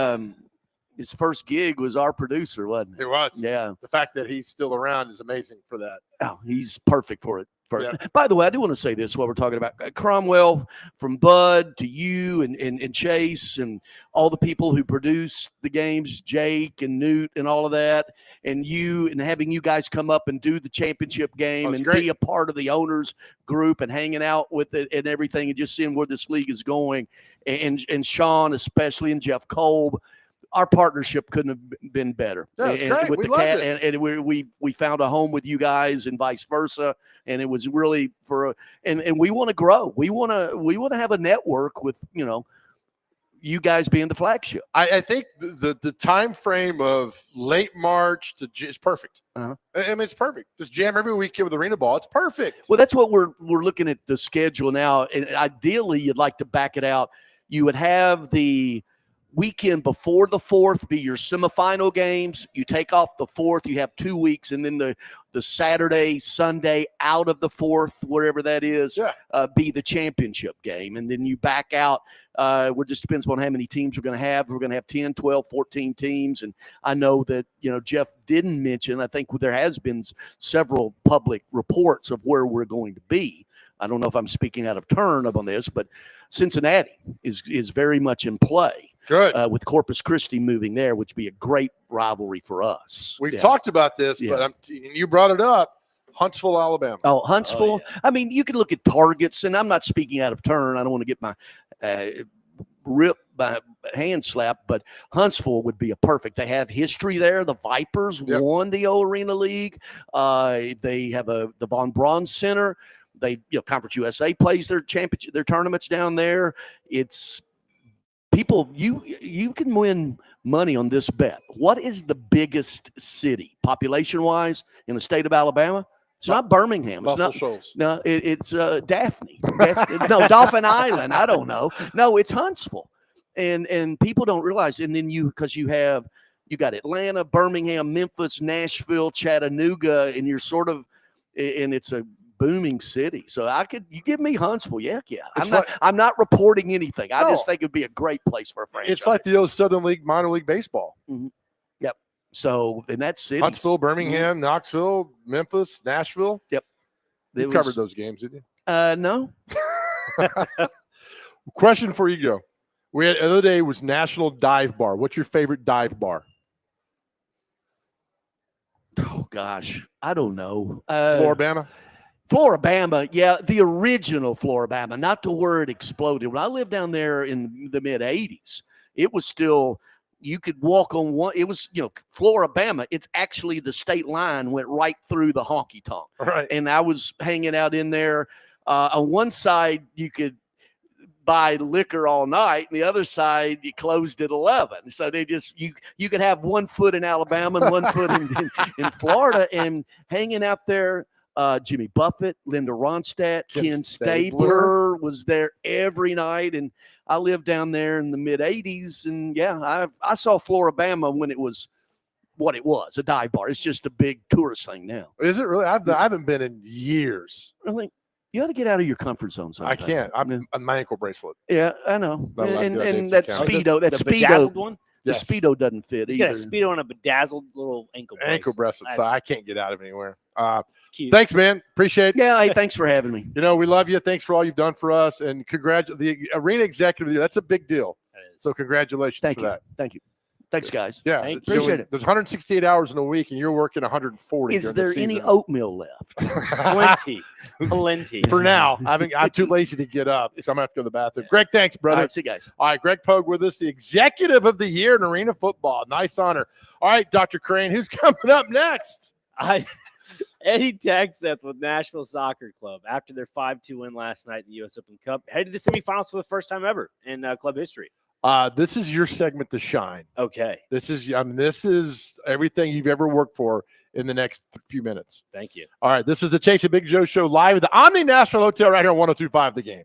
his first gig was our producer, wasn't it? It was. Yeah. The fact that he's still around is amazing for that. Oh, he's perfect for it. Yeah. By the way, I do want to say this while we're talking about Cromwell, from Bud to you and Chase and all the people who produce the games, Jake and Newt and all of that, and you and having you guys come up and do the championship game and great. be a part of the owners group and hanging out with it and everything and just seeing where this league is going. And Sean especially and Jeff Kolb. Our partnership couldn't have been better. That was great. With We the loved cat, it. and we found a home with you guys and vice versa. And it was really and we want to grow. We want to have a network with you guys being the flagship. I think the time frame of late March to is perfect. Uh-huh. I mean, it's perfect. Just jam every weekend with Arena Ball. It's perfect. Well, that's what we're looking at the schedule now. And ideally, you'd like to back it out. You would have the weekend before the 4th be your semifinal games. You take off the 4th, you have 2 weeks, and then the Saturday, Sunday out of the 4th, wherever that is, be the championship game. And then you back out. It just depends on how many teams we're going to have. We're going to have 10, 12, 14 teams. And I know that, Jeff didn't mention, I think there has been several public reports of where we're going to be. I don't know if I'm speaking out of turn on this, but Cincinnati is very much in play. Good. With Corpus Christi moving there, which would be a great rivalry for us. We've talked about this, but and you brought it up. Huntsville, Alabama. Oh, Huntsville. Oh, yeah. I mean, you can look at targets, and I'm not speaking out of turn. I don't want to get my hand slapped, but Huntsville would be a perfect. They have history there. The Vipers won the O Arena League. They have the Von Braun Center. They, Conference USA plays their championship, their tournaments down there. It's people, you can win money on this bet. What is the biggest city population-wise in the state of Alabama? It's not Birmingham. It's not Shoals. No, it's Daphne. No, Dolphin Island. I don't know. No, it's Huntsville, and people don't realize. And then you got Atlanta, Birmingham, Memphis, Nashville, Chattanooga, and you're sort of, and it's a booming city. So you give me Huntsville. Yeah. I'm not reporting anything. I just think it'd be a great place for a franchise. It's like the old Southern League minor league baseball. Mm-hmm. Yep. So in that city, Huntsville, Birmingham, Knoxville, Memphis, Nashville. Yep. You covered those games, didn't you? No. Question for you, Joe. The other day was National Dive Bar. What's your favorite dive bar? Oh gosh, I don't know. Floribama? Yeah, the original Floribama, not to where it exploded. When I lived down there in the mid-'80s, it was still, you could walk on one. It was, Floribama, it's actually the state line went right through the honky-tonk. Right. And I was hanging out in there. On one side, you could buy liquor all night, and the other side, you closed at 11. So they just, you could have 1 foot in Alabama and 1 foot in Florida, and hanging out there. Jimmy Buffett, Linda Ronstadt, Ken Stabler was there every night, and I lived down there in the mid-'80s, and I saw Floribama when it was what it was, a dive bar. It's just a big tourist thing now. Is it really? I haven't been in years. Really? You ought to get out of your comfort zone sometime. I can't. I'm on my ankle bracelet. Yeah, I know. And that Speedo, the bedazzled one? The Speedo doesn't fit. He's got a Speedo and a bedazzled little ankle bracelet, so I can't get out of anywhere. It's cute. Thanks, man. Appreciate it. Yeah, hey, thanks for having me. We love you. Thanks for all you've done for us, and the arena executive. That's a big deal. That is. So congratulations for that. Thank you. Thanks, guys. Yeah, Thank so Appreciate it. There's 168 hours in a week, and you're working 140. Is during the there any season. oatmeal left? Plenty. For now, I'm too lazy to get up, so I'm gonna have to go to the bathroom. Greg, thanks, All brother. right, see you guys. All right, Greg Pogue with us, the executive of the year in arena football. Nice honor. All right, Dr. Crane, who's coming up next? Eddie Tagseth with Nashville Soccer Club after their 5-2 win last night in the U.S. Open Cup, headed to semifinals for the first time ever in club history. This is your segment to shine. Okay. This is everything you've ever worked for in the next few minutes. Thank you. All right, this is the Chase and Big Joe show live at the Omni Nashville Hotel right here on 102.5 The Game.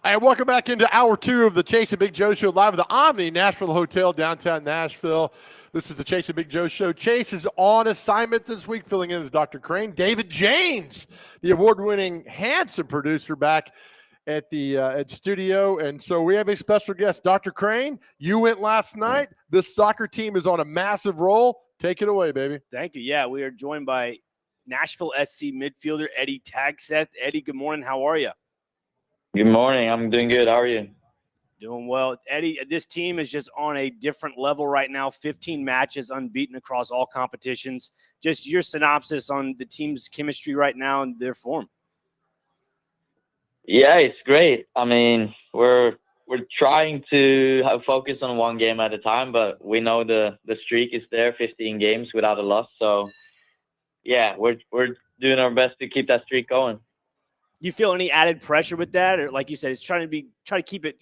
All right, welcome back into hour 2 of the Chase and Big Joe Show live at the Omni Nashville Hotel, downtown Nashville. This is the Chase and Big Joe Show. Chase is on assignment this week, filling in as Dr. Crane. David James, the award-winning handsome producer, back at the at studio. And so we have a special guest, Dr. Crane. You went last night. This soccer team is on a massive roll. Take it away, baby. Thank you. Yeah, we are joined by Nashville SC midfielder Eddie Tagseth. Eddie, good morning. How are you? Good morning. I'm doing good. How are you? Doing well. Eddie, this team is just on a different level right now. 15 matches unbeaten across all competitions. Just your synopsis on the team's chemistry right now and their form. Yeah, it's great. I mean, we're trying to have focus on one game at a time, but we know the streak is there, 15 games without a loss. So, yeah, we're doing our best to keep that streak going. You feel any added pressure with that? Or like you said, it's try to keep it,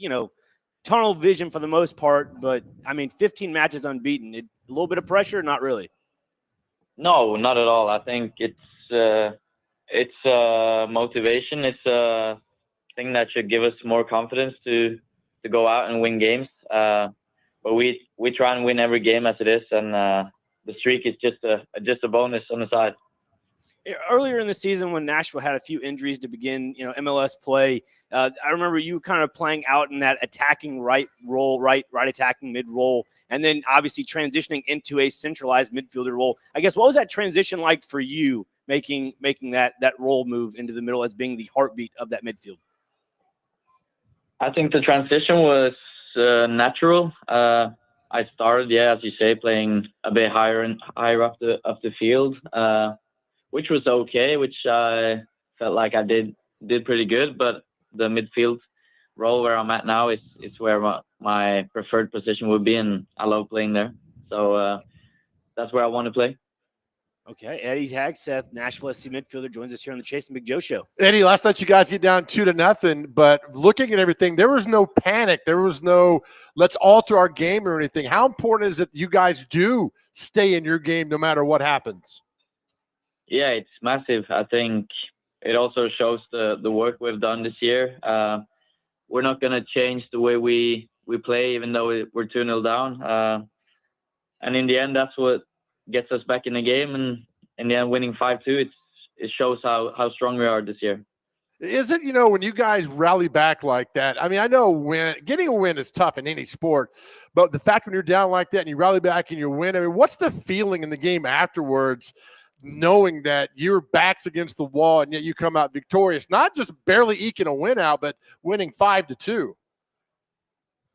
tunnel vision for the most part. But, I mean, 15 matches unbeaten. A little bit of pressure? Not really. No, not at all. I think it's motivation. It's a thing that should give us more confidence to go out and win games. But we try and win every game as it is, and the streak is just a bonus on the side. Earlier in the season, when Nashville had a few injuries to begin, MLS play, I remember you kind of playing out in that attacking right role, right attacking mid role, and then obviously transitioning into a centralized midfielder role. I guess what was that transition like for you, making that role move into the middle as being the heartbeat of that midfield? I think the transition was natural. I started, as you say, playing a bit higher up the field. Which was okay, which I felt like I did pretty good. But the midfield role where I'm at now is where my preferred position would be, and I love playing there. So that's where I want to play. Okay, Eddie Tagseth, Nashville SC midfielder, joins us here on the Chase and Big Joe Show. Eddie, last night you guys get down 2-0, but looking at everything, there was no panic. There was no let's alter our game or anything. How important is it that you guys do stay in your game no matter what happens? Yeah, it's massive. I think it also shows the work we've done this year. We're not going to change the way we play, even though we're 2-0 down. And in the end, that's what gets us back in the game. And in the end, winning 5-2, it shows how strong we are this year. Is it, when you guys rally back like that? I mean, I know getting a win is tough in any sport, but the fact when you're down like that and you rally back and you win, I mean, what's the feeling in the game afterwards, knowing that your back's against the wall and yet you come out victorious, not just barely eking a win out, but winning 5-2?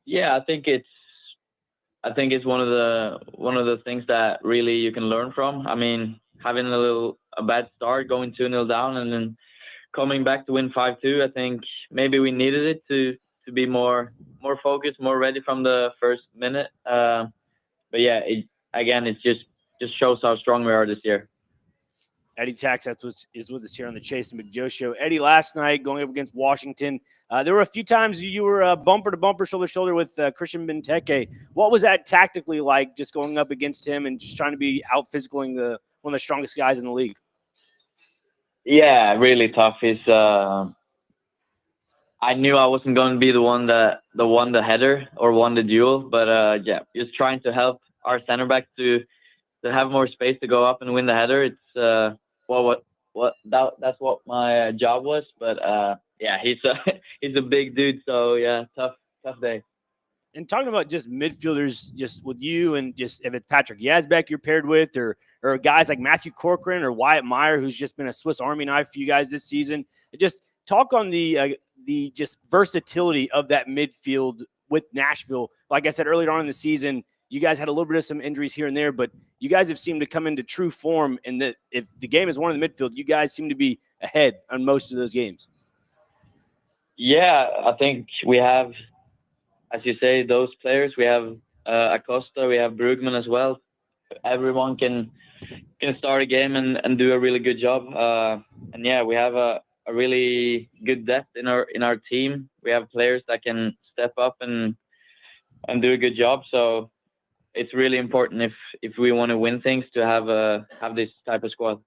Yeah, I think it's one of the things that really you can learn from. I mean, having a bad start, going 2-0 down, and then coming back to win 5-2, I think maybe we needed it to be more focused, more ready from the first minute. But yeah, it just shows how strong we are this year. Eddie Tagseth is with us here on the Chase and Big Joe Show. Eddie, last night going up against Washington, there were a few times you were bumper to bumper, shoulder to shoulder with Christian Benteke. What was that tactically like, just going up against him and just trying to be out physicaling one of the strongest guys in the league? Yeah, really tough. I knew I wasn't going to be the one that won the header or won the duel, but just trying to help our center back to have more space to go up and win the header. It's that's what my job was. But he's a big dude, so yeah, tough day. And talking about just midfielders, just with you and just if it's Patrick Yazbek you're paired with, or guys like Matthew Corcoran or Wyatt Meyer, who's just been a Swiss Army knife for you guys this season. Just talk on the just versatility of that midfield with Nashville. Like I said earlier on in the season, you guys had a little bit of some injuries here and there, but you guys have seemed to come into true form. And that if the game is won in the midfield, you guys seem to be ahead on most of those games. Yeah, I think we have, as you say, those players. We have Acosta, we have Brugman as well. Everyone can start a game and do a really good job. And yeah, we have a really good depth in our team. We have players that can step up and do a good job. So it's really important if we want to win things to have this type of squad.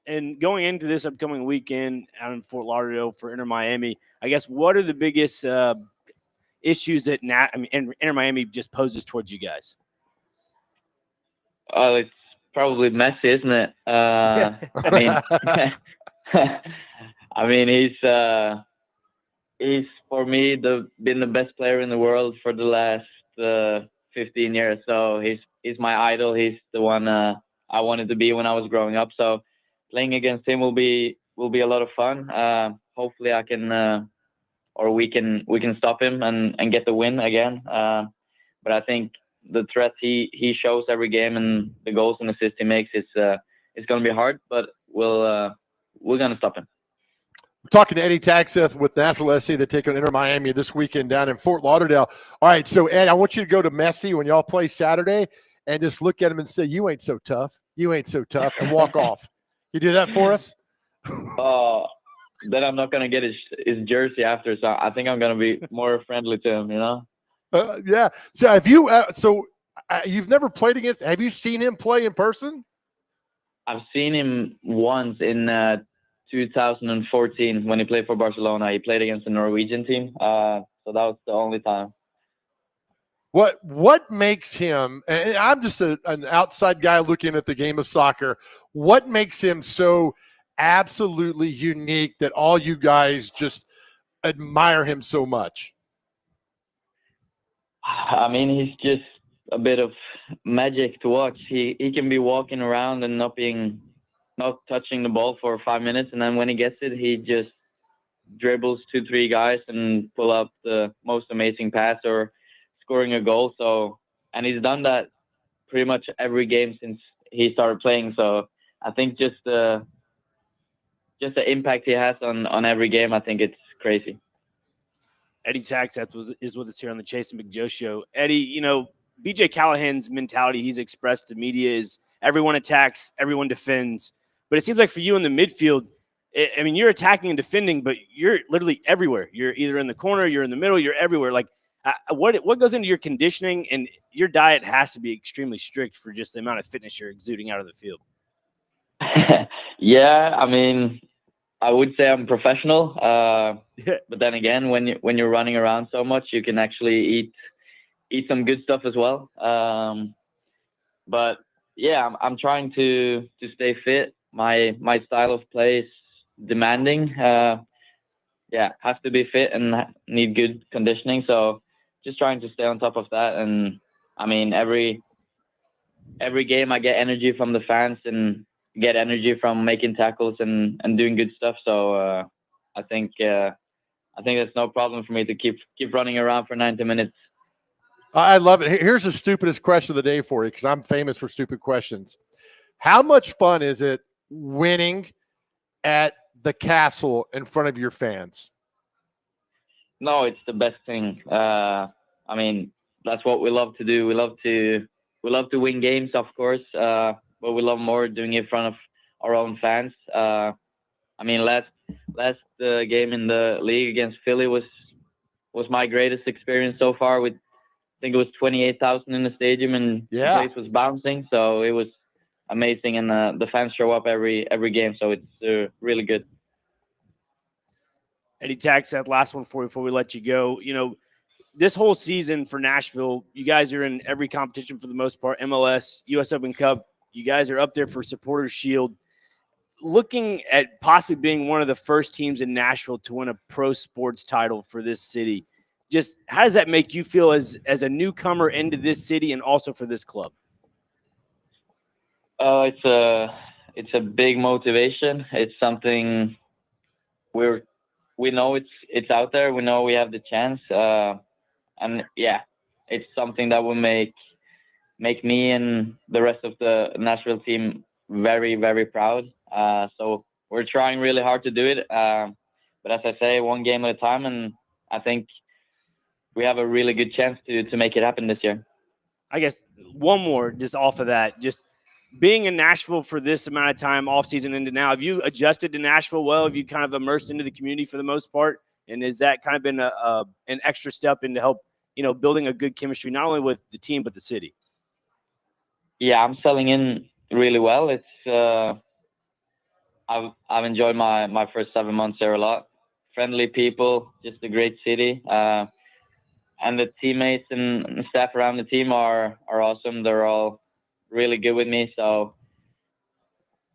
And going into this upcoming weekend out in Fort Lauderdale for Inter Miami, I guess what are the biggest issues that Inter Miami just poses towards you guys? Oh, it's probably Messi, isn't it? I mean, I mean, he's for me been the best player in the world for the last 15 years. So he's my idol. He's the one I wanted to be when I was growing up. So playing against him will be a lot of fun. Hopefully I can or we can stop him and get the win again. But I think the threat he shows every game and the goals and assists he makes is going to be hard. But we're going to stop him. We're talking to Eddie Tagseth with Nashville SC. They take on Inter Miami this weekend down in Fort Lauderdale. All right, so Ed, I want you to go to Messi when y'all play Saturday and just look at him and say, "You ain't so tough. You ain't so tough," and walk off. You do that for us? Then I'm not gonna get his jersey after, so I think I'm gonna be more friendly to him. You know? Yeah. So have you? You've never played against? Have you seen him play in person? I've seen him once in 2014 when he played for Barcelona. He played against the Norwegian team, so that was the only time. What makes him? And I'm just an outside guy looking at the game of soccer. What makes him so absolutely unique that all you guys just admire him so much? I mean, he's just a bit of magic to watch. He can be walking around and not touching the ball for 5 minutes, and then when he gets it, he just dribbles 2-3 guys and pull up the most amazing pass or scoring a goal. So, and he's done that pretty much every game since he started playing. So I think just the impact he has on every game, I think it's crazy. Eddie Tagseth is with us here on the Chase and Big Joe show. Eddie, BJ Callahan's mentality he's expressed to media is everyone attacks, everyone defends. But it seems like for you in the midfield, I mean, you're attacking and defending, but you're literally everywhere. You're either in the corner, you're in the middle, you're everywhere. Like, what goes into your conditioning? And your diet has to be extremely strict for just the amount of fitness you're exuding out of the field. Yeah, I mean, I would say I'm professional. But then again, when you're running around so much, you can actually eat some good stuff as well. But yeah, I'm trying to stay fit. My style of play is demanding. Have to be fit and need good conditioning. So just trying to stay on top of that. And I mean, every game I get energy from the fans and get energy from making tackles and doing good stuff. So I think that's no problem for me to keep running around for 90 minutes. I love it. Here's the stupidest question of the day for you, because I'm famous for stupid questions. How much fun is it winning at the Castle in front of your fans? No, it's the best thing. I mean, that's what we love to do. We love to win games, of course, but we love more doing it in front of our own fans. I mean, last game in the league against Philly was my greatest experience so far. With I think it was 28,000 in the stadium, and the place was bouncing. So it was amazing, and the fans show up every game, so it's really good. Eddie Tagseth, last one for you before we let you go. This whole season for Nashville, you guys are in every competition for the most part. MLS, U.S. Open Cup. You guys are up there for Supporters Shield. Looking at possibly being one of the first teams in Nashville to win a pro sports title for this city, just how does that make you feel as a newcomer into this city and also for this club? It's a big motivation. It's something we know it's out there. We know we have the chance, and yeah, it's something that will make me and the rest of the Nashville team very, very proud. So we're trying really hard to do it, but as I say, one game at a time, and I think we have a really good chance to make it happen this year. I guess one more just off of that, just being in Nashville for this amount of time, off season into now, have you adjusted to Nashville well? Have you kind of immersed into the community for the most part? And has that kind of been an extra step into help, building a good chemistry, not only with the team, but the city? Yeah, I'm selling in really well. I've enjoyed my first 7 months there a lot. Friendly people, just a great city, and the teammates and staff around the team are awesome. They're all really good with me. So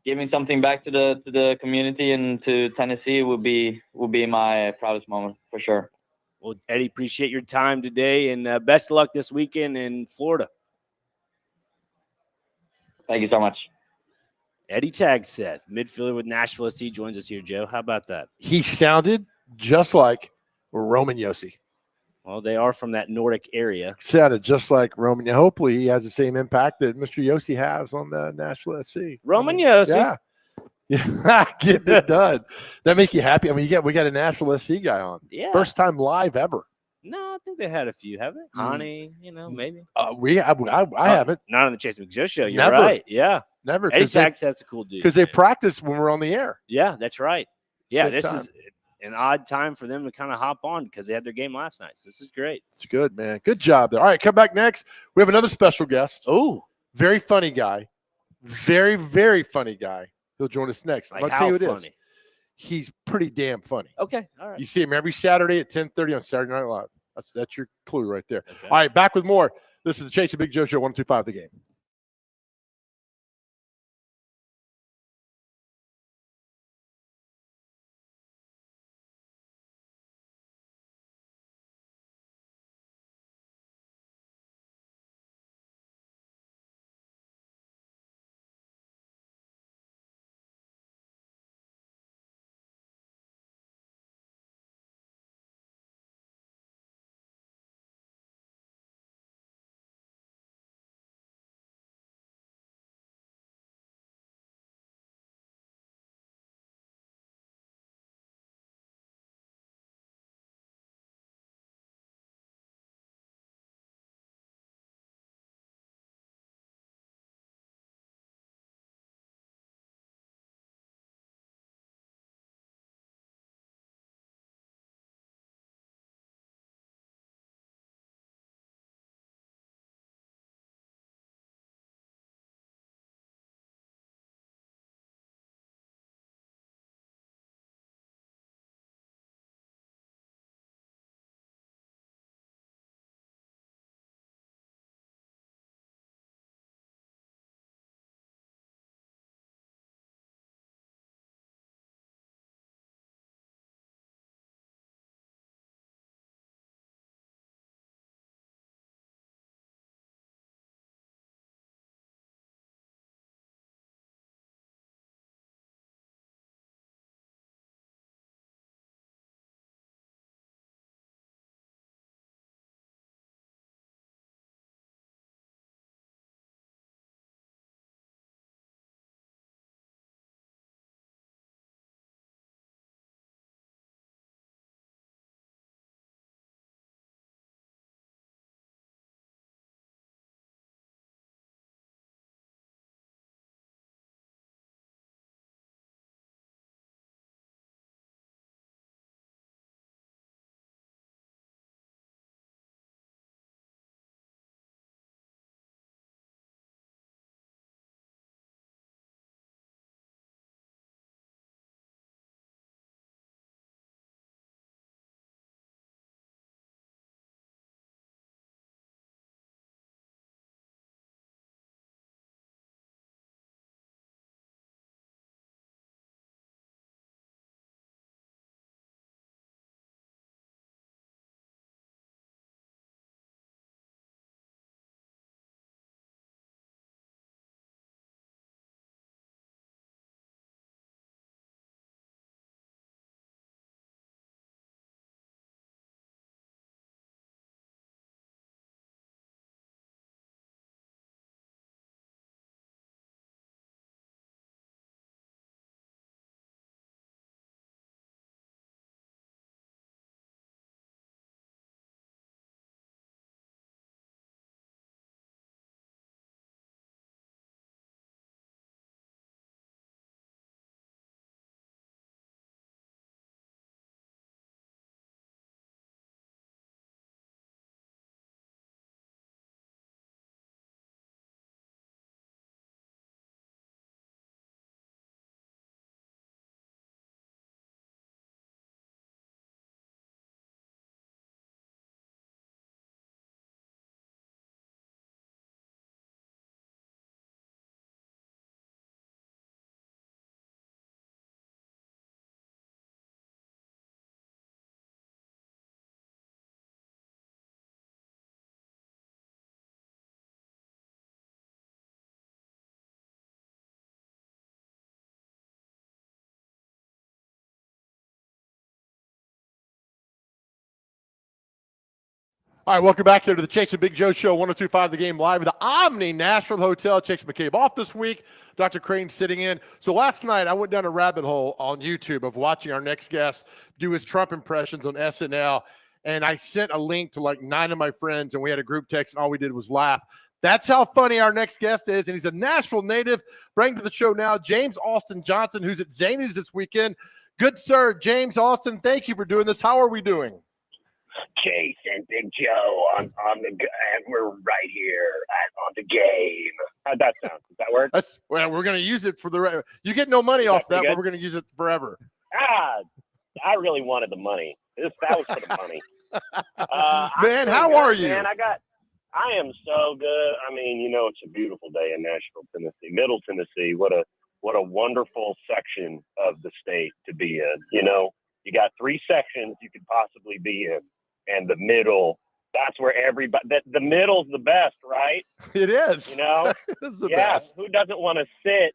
giving something back to the community and to Tennessee would be my proudest moment for sure. Well, Eddie, appreciate your time today, and best of luck this weekend in Florida. Thank you so much. Eddie Tagseth, midfielder with Nashville SC, joins us here, Joe. How about that? He sounded just like Roman Yossi. Well, they are from that Nordic area. Sounded just like Roman. Hopefully, he has the same impact that Mr. Yossi has on the Nashville SC. Roman Yossi. Yeah. Yeah, getting it done. That make you happy? I mean, we got a Nashville SC guy on. Yeah. First time live ever. No, I think they had a few, haven't they? Honey, maybe. I haven't. Not on the Chase McJoe show. You're Never. right. Yeah. Never. Eddie Tagseth's a cool dude. Because they practice when we're on the air. Yeah, that's right. Yeah, Same this time. is an odd time for them to kind of hop on because they had their game last night. So this is great. It's good, man. Good job there. All right, come back next. We have another special guest. Oh, very funny guy. Very, very funny guy. He'll join us next. like I'll how tell you what it funny? is. He's pretty damn funny. Okay, all right. You see him every Saturday at 10:30 on Saturday Night Live. That's your clue right there. Okay. All right, back with more. This is the Chase and Big Joe Show, 125 The Game. All right, welcome back here to the Chase and Big Joe Show, 102.5 The Game live at the Omni Nashville Hotel. Chase McCabe off this week. Dr. Crane sitting in. So last night I went down a rabbit hole on YouTube of watching our next guest do his Trump impressions on SNL, and I sent a link to like 9 of my friends, and we had a group text, and all we did was laugh. That's how funny our next guest is, and he's a Nashville native. Bring to the show now James Austin Johnson, who's at Zany's this weekend. Good sir, James Austin, thank you for doing this. How are we doing? Chase and Big Joe and we're right here on the game. How'd that sound? Does that work? That's well, we're going to use it for the. You get no money off that, but we're going to use it forever. I really wanted the money. That was for the money. Man, how are you? Man, I am so good. I mean, it's a beautiful day in Nashville, Tennessee, Middle Tennessee. What a wonderful section of the state to be in. You got 3 sections you could possibly be in. And the middle, that's where everybody, the middle's the best, right? It is. It's the best. Who doesn't want to sit,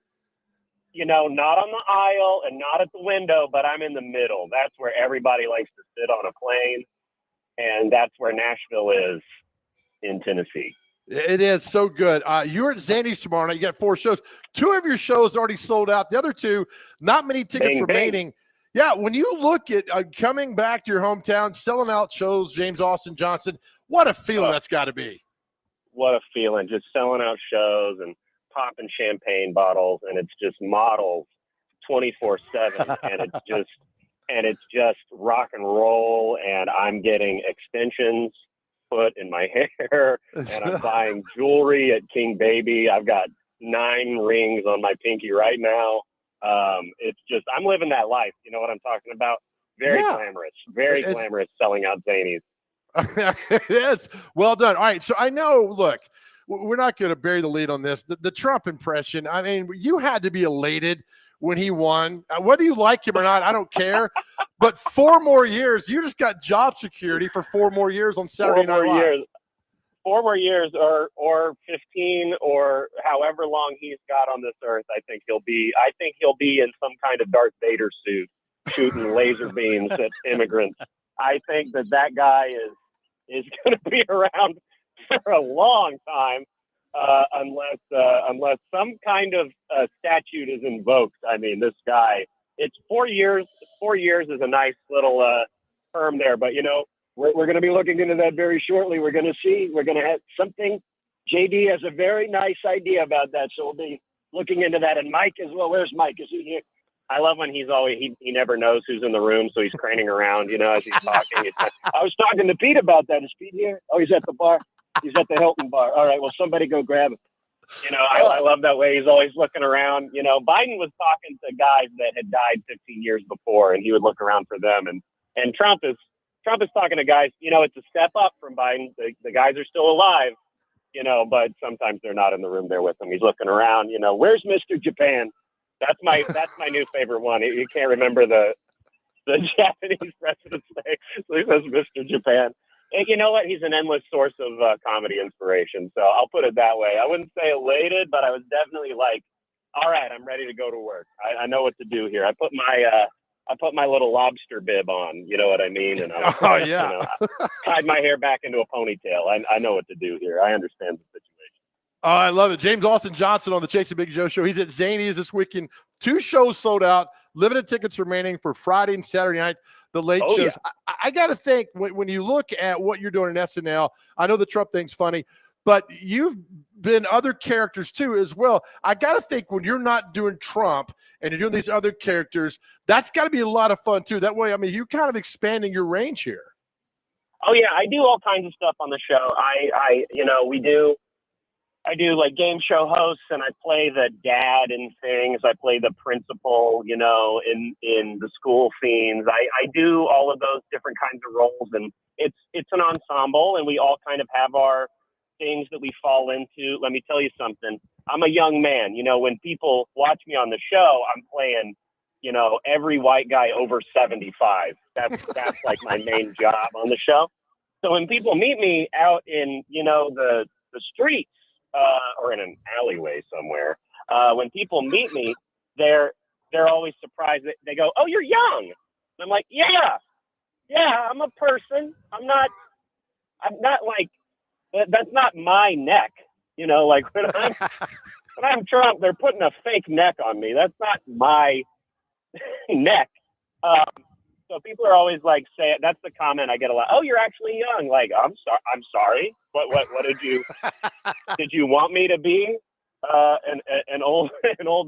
not on the aisle and not at the window, but I'm in the middle. That's where everybody likes to sit on a plane. And that's where Nashville is in Tennessee. It is so good. You're at Zany's tomorrow night. You got 4 shows. 2 of your shows already sold out. The other 2, not many tickets remaining. Yeah, when you look at coming back to your hometown, selling out shows, James Austin Johnson, what a feeling that's got to be. What a feeling, just selling out shows and popping champagne bottles, and it's just models 24/7, and it's just rock and roll, and I'm getting extensions put in my hair, and I'm buying jewelry at King Baby. I've got 9 rings on my pinky right now. It's just, I'm living that life. You know what I'm talking about? Very glamorous selling out Zanies. It is. Well done. All right. So I know, look, we're not going to bury the lead on this. The Trump impression, I mean, you had to be elated when he won. Whether you like him or not, I don't care. But 4 more years, you just got job security for 4 more years on Saturday Night Live. 4 more years or 15 or however long he's got on this earth, I think he'll be in some kind of Darth Vader suit shooting laser beams at immigrants. I think that guy is going to be around for a long time unless some kind of statute is invoked. I mean, this guy, it's 4 years. 4 years is a nice little term there, but we're going to be looking into that very shortly. We're going to see. We're going to have something. JD has a very nice idea about that, so we'll be looking into that. And Mike as well. Where's Mike? Is he here? I love when he's always he never knows who's in the room, so he's craning around, as he's talking. I was talking to Pete about that. Is Pete here? Oh, he's at the bar. He's at the Hilton bar. All right. Well, somebody go grab him. I love that way. He's always looking around. Biden was talking to guys that had died 15 years before, and he would look around for them. And Trump is talking to guys, it's a step up from Biden. The guys are still alive, but sometimes they're not in the room there with him. He's looking around, where's Mr. Japan? That's my new favorite one. You can't remember the Japanese president's name. So he says Mr. Japan. And you know what? He's an endless source of comedy inspiration. So I'll put it that way. I wouldn't say elated, but I was definitely like, all right, I'm ready to go to work. I know what to do here. I put my little lobster bib on, you know what I mean? And I tied my hair back into a ponytail. I know what to do here. I understand the situation. Oh, I love it. James Austin Johnson on the Chase and Big Joe Show. He's at Zany's this weekend. 2 shows sold out. Limited tickets remaining for Friday and Saturday night. The late shows. Yeah. I got to think when you look at what you're doing in SNL, I know the Trump thing's funny, but you've been other characters too as well. I got to think when you're not doing Trump and you're doing these other characters, that's got to be a lot of fun too. That way, I mean, you're kind of expanding your range here. Oh yeah, I do all kinds of stuff on the show. I do like game show hosts, and I play the dad in things. I play the principal, in the school scenes. I do all of those different kinds of roles, and it's an ensemble, and we all kind of have our things that we fall into. Let me tell you something. I'm a young man. When people watch me on the show, I'm playing, every white guy over 75. That's like my main job on the show. So when people meet me out in, the streets, or in an alleyway somewhere, when people meet me, they're always surprised. They go, "Oh, you're young." And I'm like, "Yeah, I'm a person. I'm not like that's not my neck. You know, like when I'm Trump, they're putting a fake neck on me. That's not my neck. So people are always like saying, that's the comment I get a lot. Oh, you're actually young. Like, I'm sorry. What did you want me to be? An old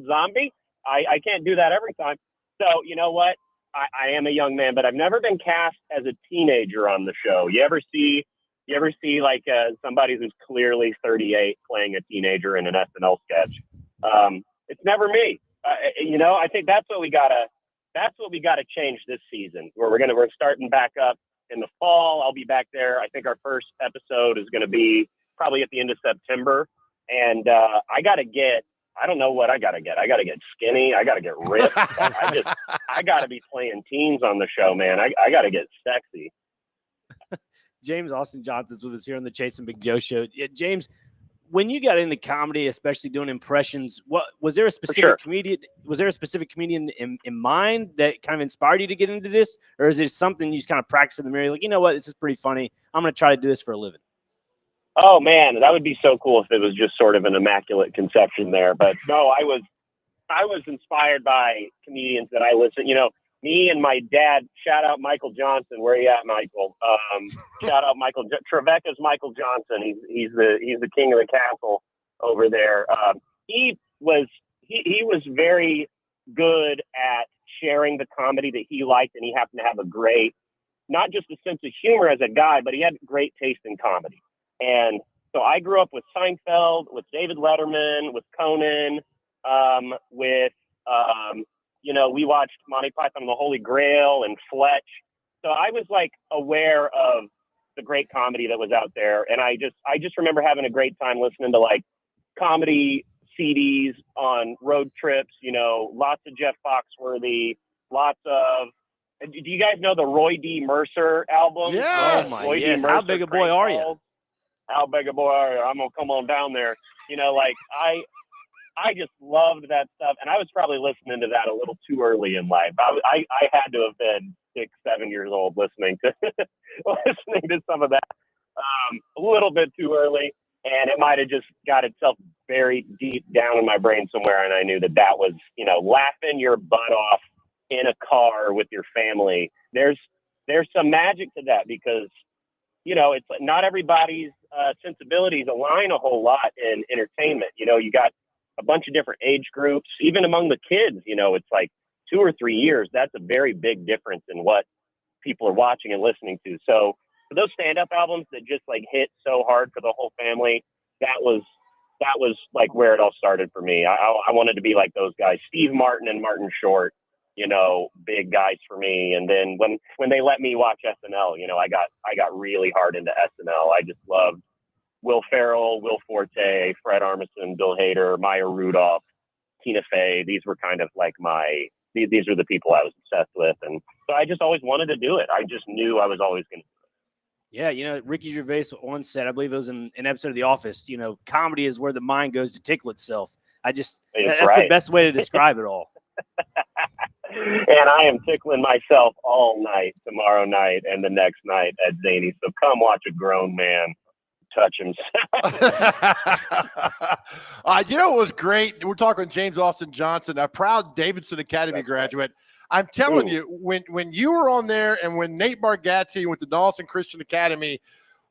zombie? I can't do that every time. So you know what? I am a young man, but I've never been cast as a teenager on the show. You ever see like somebody who's clearly 38 playing a teenager in an SNL sketch? It's never me. You know, I think that's what we gotta change this season. Where we're starting back up in the fall. I'll be back there. I think our first episode is going to be probably at the end of September, and I don't know what I got to get. I got to get skinny. I got to get ripped. I got to be playing teens on the show, man. I got to get sexy. James Austin Johnson's with us here on the Chase and Big Joe show. Yeah, James, when you got into comedy, especially doing impressions, what was there a specific comedian? Was there a specific comedian in mind that kind of inspired you to get into this, or is it something you just kind of practice in the mirror? Like, you know what, this is pretty funny. I'm going to try to do this for a living. Oh man, that would be so cool if it was just sort of an immaculate conception there. But no, I was inspired by comedians that I listen. You know, me and my dad. Shout out Michael Johnson. Where you at, Michael? Shout out Michael. Trevecca's Michael Johnson. He's the king of the castle over there. He was very good at sharing the comedy that he liked, and he happened to have a great, not just a sense of humor as a guy, but he had great taste in comedy. And so I grew up with Seinfeld, with David Letterman, with Conan, you know, we watched Monty Python and the Holy Grail and Fletch. So I was like aware of the great comedy that was out there. And I just remember having a great time listening to like comedy CDs on road trips, you know, lots of Jeff Foxworthy, lots of, do you guys know the Roy D. Mercer album? Yes. Oh my, Roy D. yes. Mercer, How big a boy are you? How big a boy are you? I'm going to come on down there. You know, like I just loved that stuff. And I was probably listening to that a little too early in life. I had to have been 6-7 years old listening to some of that a little bit too early. And it might have just got itself buried deep down in my brain somewhere. And I knew that was, you know, laughing your butt off in a car with your family. There's some magic to that because, you know, it's not everybody's sensibilities align a whole lot in entertainment. You know, you got a bunch of different age groups, even among the kids, you know, it's like 2 or 3 years. That's a very big difference in what people are watching and listening to. So for those stand-up albums that just like hit so hard for the whole family, that was like where it all started for me. I wanted to be like those guys, Steve Martin and Martin Short, you know, big guys for me. And then when they let me watch SNL, you know, I got really hard into SNL. I just loved Will Ferrell, Will Forte, Fred Armisen, Bill Hader, Maya Rudolph, Tina Fey. These were kind of like these were the people I was obsessed with. And so I just always wanted to do it. I just knew I was always going to do it. Yeah, you know, Ricky Gervais once said, I believe it was in an episode of The Office, you know, comedy is where the mind goes to tickle itself. That's right. The best way to describe it all. And I am tickling myself all night, tomorrow night, and the next night at Zany. So come watch a grown man touch himself. You know, it was great. We're talking James Austin Johnson, a proud Davidson Academy graduate. I'm telling you, when you were on there and when Nate Bargatze with the Dawson Christian Academy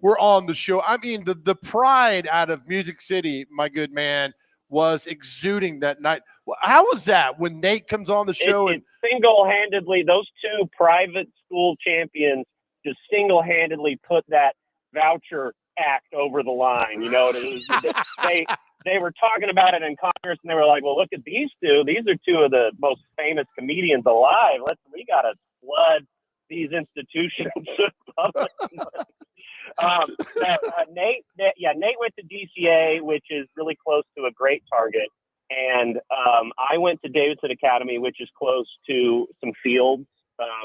were on the show, I mean, the pride out of Music City, my good man, was exuding that night. How was that when Nate comes on the show? It single-handedly, those two private school champions just single-handedly put that voucher act over the line. You know, they were talking about it in Congress, and they were like, "Well, look at these two. These are two of the most famous comedians alive. We got to flood these institutions." Nate went to DCA, which is really close to a great target, and I went to Davidson Academy, which is close to some fields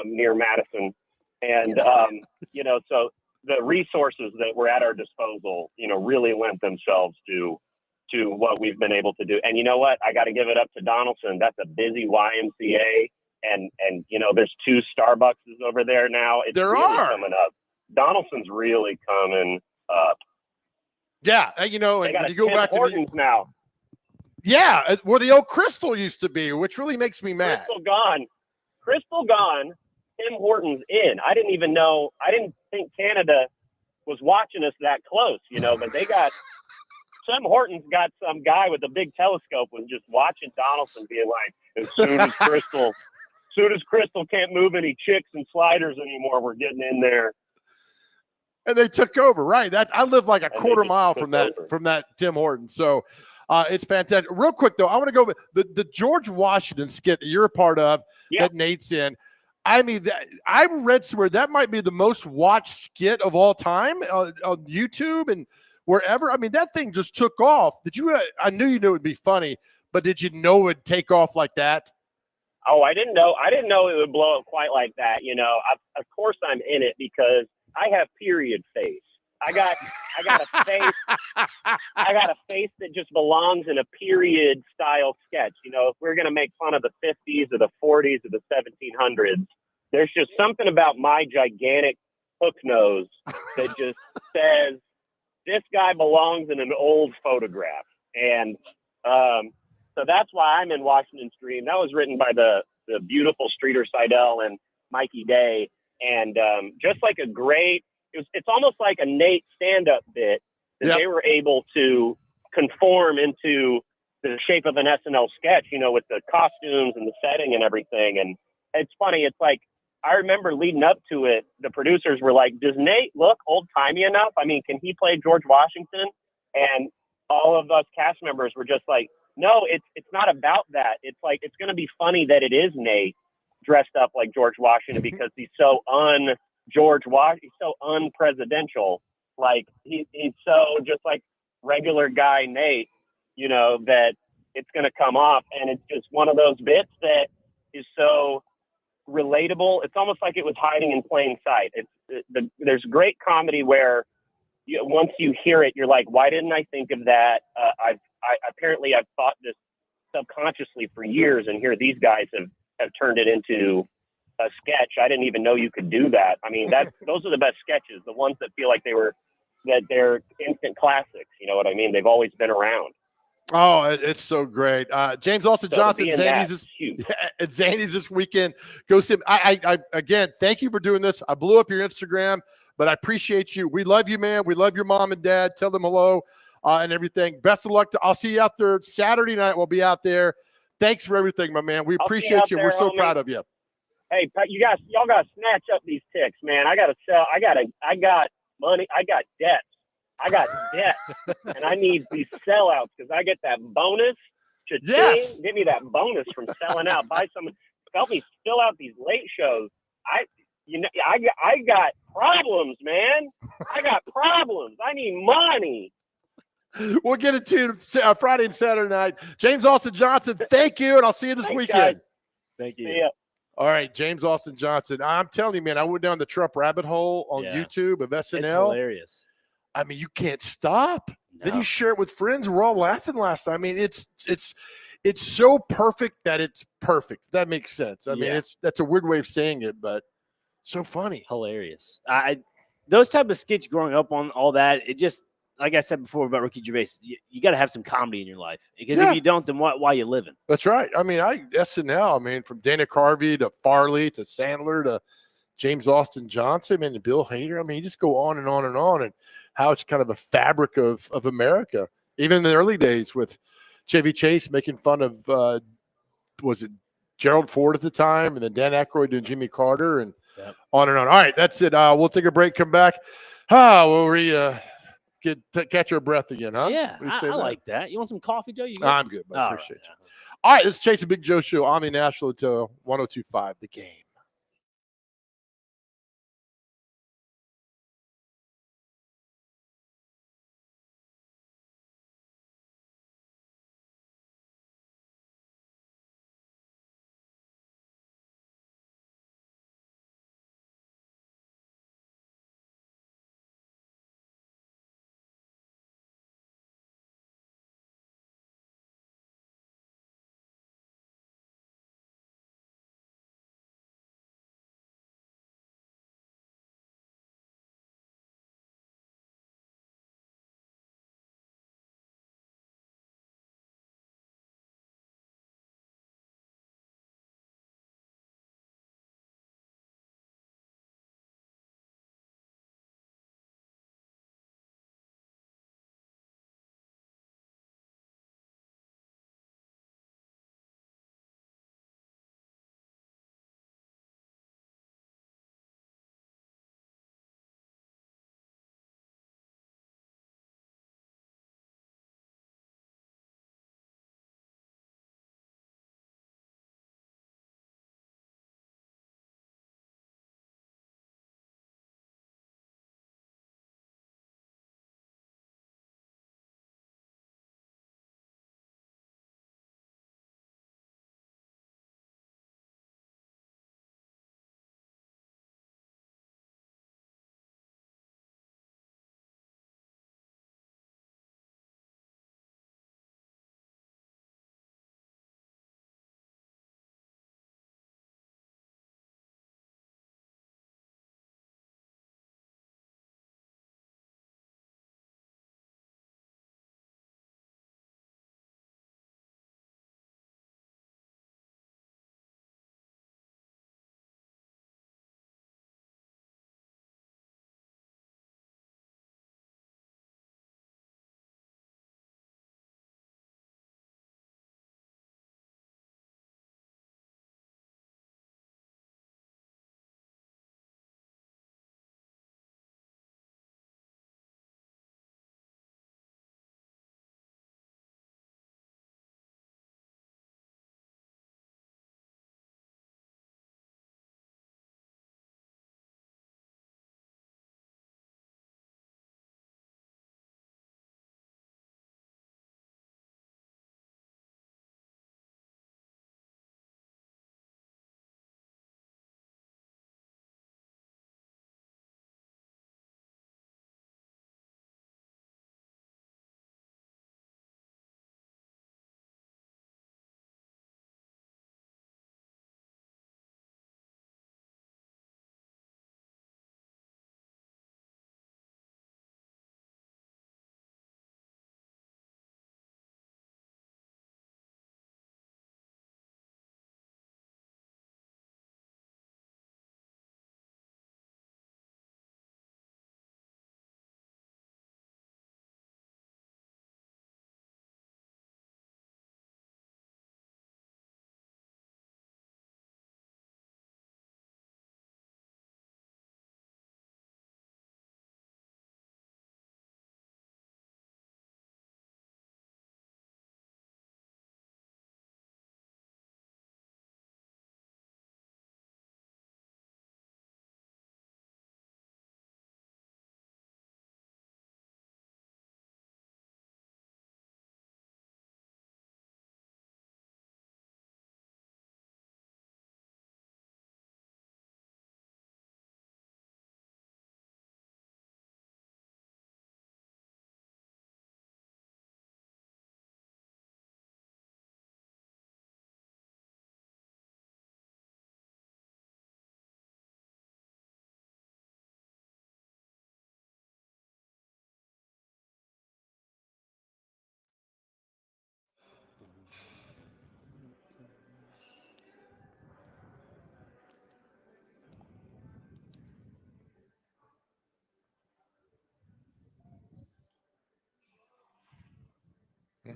near Madison, and you know, so the resources that were at our disposal, you know, really lent themselves to what we've been able to do. And you know what? I got to give it up to Donaldson. That's a busy YMCA, and you know, there's 2 Starbucks over there now. It's really coming up. Donaldson's really coming up. Yeah, you know, They and got when a you go Tim back Hortons to now. where the old Crystal used to be, which really makes me mad. Crystal gone. Crystal gone. Tim Hortons in. I didn't even know. I didn't think Canada was watching us that close, you know, but they got Tim Hortons got some guy with a big telescope was just watching Donaldson being like, as soon as Crystal can't move any chicks and sliders anymore, we're getting in there. And they took over, right? That I live like a And they quarter just mile took from over. that Tim Horton. So it's fantastic. Real quick though, I want to go the George Washington skit that you're a part of Yeah. that Nate's in. I mean, I read somewhere that might be the most watched skit of all time on YouTube and wherever. I mean, that thing just took off. Did you? I knew you knew it would be funny, but did you know it would take off like that? Oh, I didn't know it would blow up quite like that. You know, of course I'm in it because I have period face. I got a face. I got a face that just belongs in a period style sketch. You know, if we're gonna make fun of the 50s or the 40s or the 1700s, there's just something about my gigantic hook nose that just says this guy belongs in an old photograph. And so that's why I'm in Washington Stream. That was written by the beautiful Streeter Seidel and Mikey Day. And just like a great, it's almost like a Nate stand-up bit that they were able to conform into the shape of an SNL sketch, you know, with the costumes and the setting and everything. And it's funny. It's like, I remember leading up to it, the producers were like, does Nate look old-timey enough? I mean, can he play George Washington? And all of us cast members were just like, no, it's not about that. It's like, it's going to be funny that it is Nate dressed up like George Washington because he's so he's so unpresidential. Like he's so just like regular guy Nate, you know, that it's going to come off. And it's just one of those bits that is so relatable. It's almost like it was hiding in plain sight. There's great comedy where once you hear it, you're like, why didn't I think of that? Apparently I've thought this subconsciously for years, and here these guys have turned it into a sketch. I didn't even know you could do that. I mean, those are the best sketches, the ones that feel like they're instant classics. You know what I mean? They've always been around. Oh, it's so great. James Austin Johnson, Zany's this weekend. Go see him. I again, thank you for doing this. I blew up your Instagram, but I appreciate you. We love you, man. We love your mom and dad. Tell them hello and everything. Best of luck. I'll see you out there Saturday night. We'll be out there. Thanks for everything, my man. We appreciate you. We're so proud of you. Hey, y'all got to snatch up these ticks, man. I got to sell. I got money. I got debt. I got debt, and I need these sellouts because I get that bonus. Yes. Give me that bonus from selling out. Help me fill out these late shows. I got problems, man. I got problems. I need money. We'll get it to you Friday and Saturday night. James Austin Johnson, thank you, and I'll see you this weekend. Guys. Thank you. See ya. All right, James Austin Johnson. I'm telling you, man, I went down the Trump rabbit hole on YouTube of SNL. It's hilarious. I mean, you can't stop. No. Then you share it with friends. We're all laughing last time. I mean, it's so perfect that it's perfect. That makes sense. I mean, that's a weird way of saying it, but so funny. Hilarious. Those type of skits growing up on all that, it just, like I said before about Ricky Gervais, you got to have some comedy in your life because if you don't, then why you living? That's right. I mean, SNL. I mean, from Dana Carvey to Farley to Sandler to James Austin Johnson and Bill Hader. I mean, you just go on and on and on, and how it's kind of a fabric of America. Even in the early days with Chevy Chase making fun of was it Gerald Ford at the time, and then Dan Aykroyd doing Jimmy Carter, and on and on. All right, that's it. We'll take a break. Come back. We'll catch our breath again, huh? Yeah, I like that. You want some coffee, Joe? I'm good. I appreciate you. All right, let's chase the Big Joe Show on the National Hotel 102.5 The Game.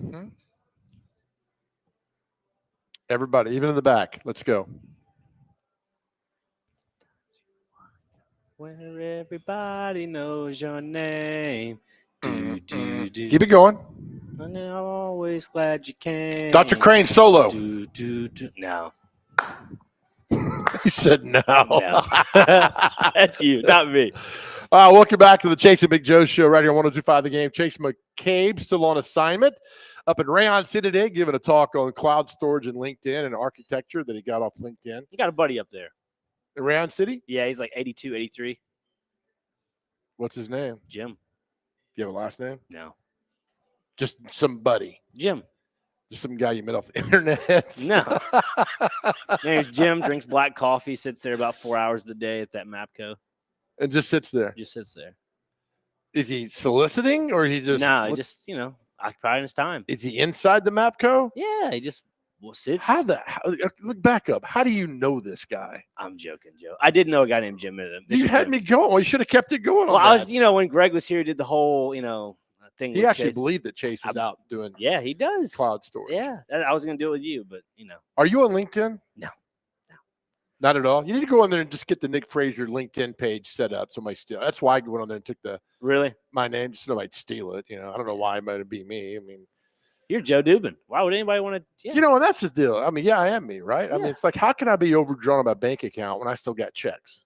Mhm. Everybody, even in the back. Let's go. Where everybody knows your name. Do, do, do. Keep it going. And I'm always glad you came. Dr. Crane solo. Do, do, do. No. He said no. No. That's you, not me. Welcome back to the Chase and Big Joe show right here on 102.5 The Game. Chase McCabe still on assignment up in Rayon City today, giving a talk on cloud storage and LinkedIn and architecture that he got off LinkedIn. You got a buddy up there. In Rayon City? Yeah, he's like 82, 83. What's his name? Jim. Do you have a last name? No. Just somebody. Jim. Just some guy you met off the internet. No. Name's Jim, drinks black coffee, sits there about 4 hours of the day at that MAPCO. And just sits there. Just sits there. Is he soliciting or he just? No, he just, occupying his time. Is he inside the MAPCO? Yeah, he just sits. Look back up. How do you know this guy? I'm joking, Joe. I did know a guy named Jim. You had me going. Well, you should have kept it going. Well, on I that. was, when Greg was here, he did the whole, thing. He with actually Chase. believed that Chase was out doing Yeah, he does. cloud storage. Yeah, I was going to do it with you, but, Are you on LinkedIn? No. Not at all. You need to go on there and just get the Nick Frazier LinkedIn page set up. Somebody steal. That's why I went on there and took Really? my name just so nobody'd steal it. I don't know why it might be me. I mean, You're Joe Dubin. Why would anybody want to? Yeah. and that's the deal. I mean, yeah, I am me, right? I mean, Yeah. it's like, how can I be overdrawn on my bank account when I still got checks?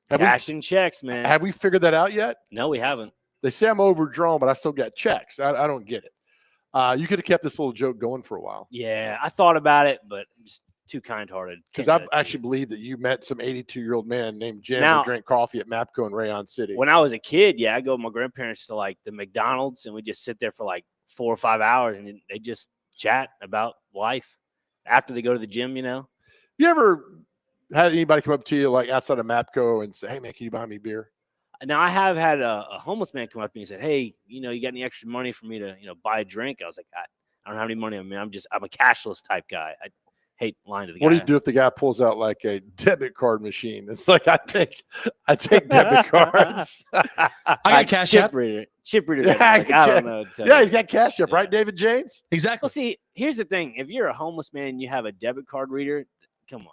Cashing checks, man. Have we figured that out yet? No, we haven't. They say I'm overdrawn, but I still got checks. I don't get it. You could have kept this little joke going for a while. Yeah, I thought about it, but I'm just too kind-hearted. Because I actually believe that you met some 82-year-old man named Jim Now- who drank coffee at MAPCO in Rayon City. When I was a kid, I go with my grandparents to like the McDonald's, and we just sit there for like 4 or 5 hours, and they just chat about life after they go to the gym. You ever had anybody come up to you like outside of MAPCO and say, "Hey man, can you buy me beer?" Now I have had a homeless man come up to me and said, "Hey, you got any extra money for me to buy a drink?" I was like, I don't have any money. I mean, I'm a cashless type guy. I hate lying to the guy. What do you do if the guy pulls out like a debit card machine? It's like I take debit cards. I got Cash App. Chip reader. Yeah, Like, I don't know. Yeah, he's got Cash App, right, David James? Exactly. Well, see, here's the thing: if you're a homeless man and you have a debit card reader, come on,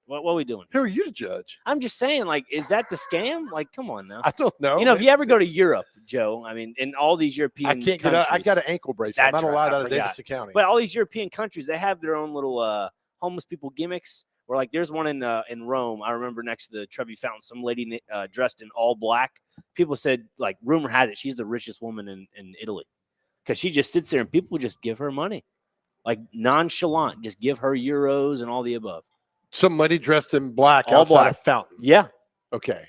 what are we doing? Who are you to judge? I'm just saying, like, is that the scam? Like, come on now. I don't know. If you ever go to Europe, Joe, I mean, in all these European I can't get countries, out. I got an ankle brace. I'm That's not allowed right, I out of forgot. Davidson County. But all these European countries, they have their own little homeless people gimmicks. Where like there's one in Rome. I remember next to the Trevi Fountain, some lady dressed in all black. People said, like, rumor has it she's the richest woman in Italy because she just sits there and people just give her money, like nonchalant, just give her euros and all the above. Some lady dressed in black All outside black. a fountain. Yeah, Okay,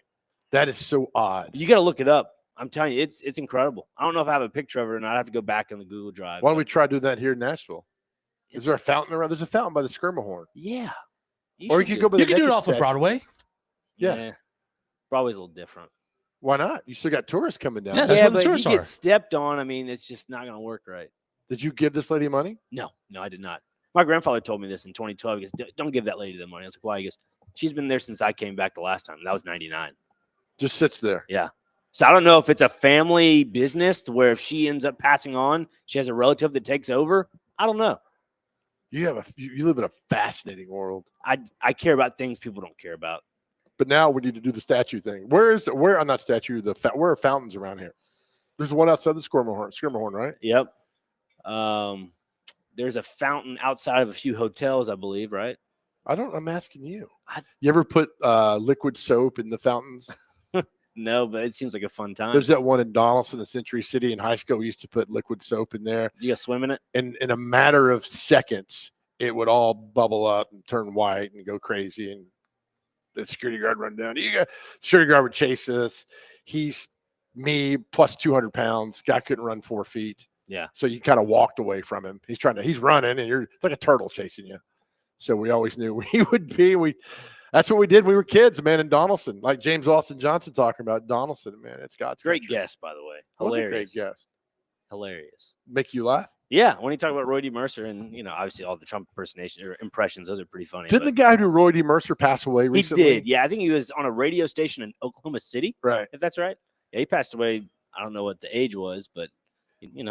that is so odd. you got to look it up. I'm telling you, it's incredible. I don't know if I have a picture of her, and I'd have to go back in the Google Drive. Why don't but we try doing that here in Nashville? Is there a fountain around? There's a fountain by the Skirmahorn. Yeah, Or you should could go by You the can do it Naked off of Statue. Broadway. Yeah. Broadway's a little different. Why not? You still got tourists coming down. Yeah, that's Yeah, where the but if tourists you are. get stepped on, I mean, it's just not going to work right. Did you give this lady money? No, I did not. My grandfather told me this in 2012. He goes, "Don't give that lady the money." I was like, "Why?" He goes, "She's been there since I came back the last time. That was '99." Just sits there. So I don't know if it's a family business to where if she ends up passing on, she has a relative that takes over. I don't know. You live in a fascinating world. I care about things people don't care about. But now we need to do the statue thing. Where I'm not statue, where are fountains around here? There's one outside the Skirmahorn, right? Yep. There's a fountain outside of a few hotels, I believe, right? I'm asking you. You ever put liquid soap in the fountains? No, but it seems like a fun time. There's that one in Donaldson, in Century City in high school. We used to put liquid soap in there. Did you go swim in it? And in a matter of seconds, it would all bubble up and turn white and go crazy. And the security guard run down. Security guard would chase us. He's me plus 200 pounds. Guy couldn't run 4 feet. Yeah. So you kind of walked away from him. He's running, and it's like a turtle chasing you. So we always knew where he would be. That's what we did. We were kids, man, in Donaldson. Like James Austin Johnson talking about Donaldson, man. It's God's Great country. guest, by the way. That was a Hilarious. great guest. Hilarious. Make you laugh? Yeah, when you talk about Roy D. Mercer and obviously all the Trump impersonation or impressions, those are pretty funny. Didn't the guy who Roy D. Mercer pass away he recently? did? Yeah, I think he was on a radio station in Oklahoma City, Right. if that's right. Yeah, he passed away. I don't know what the age was, but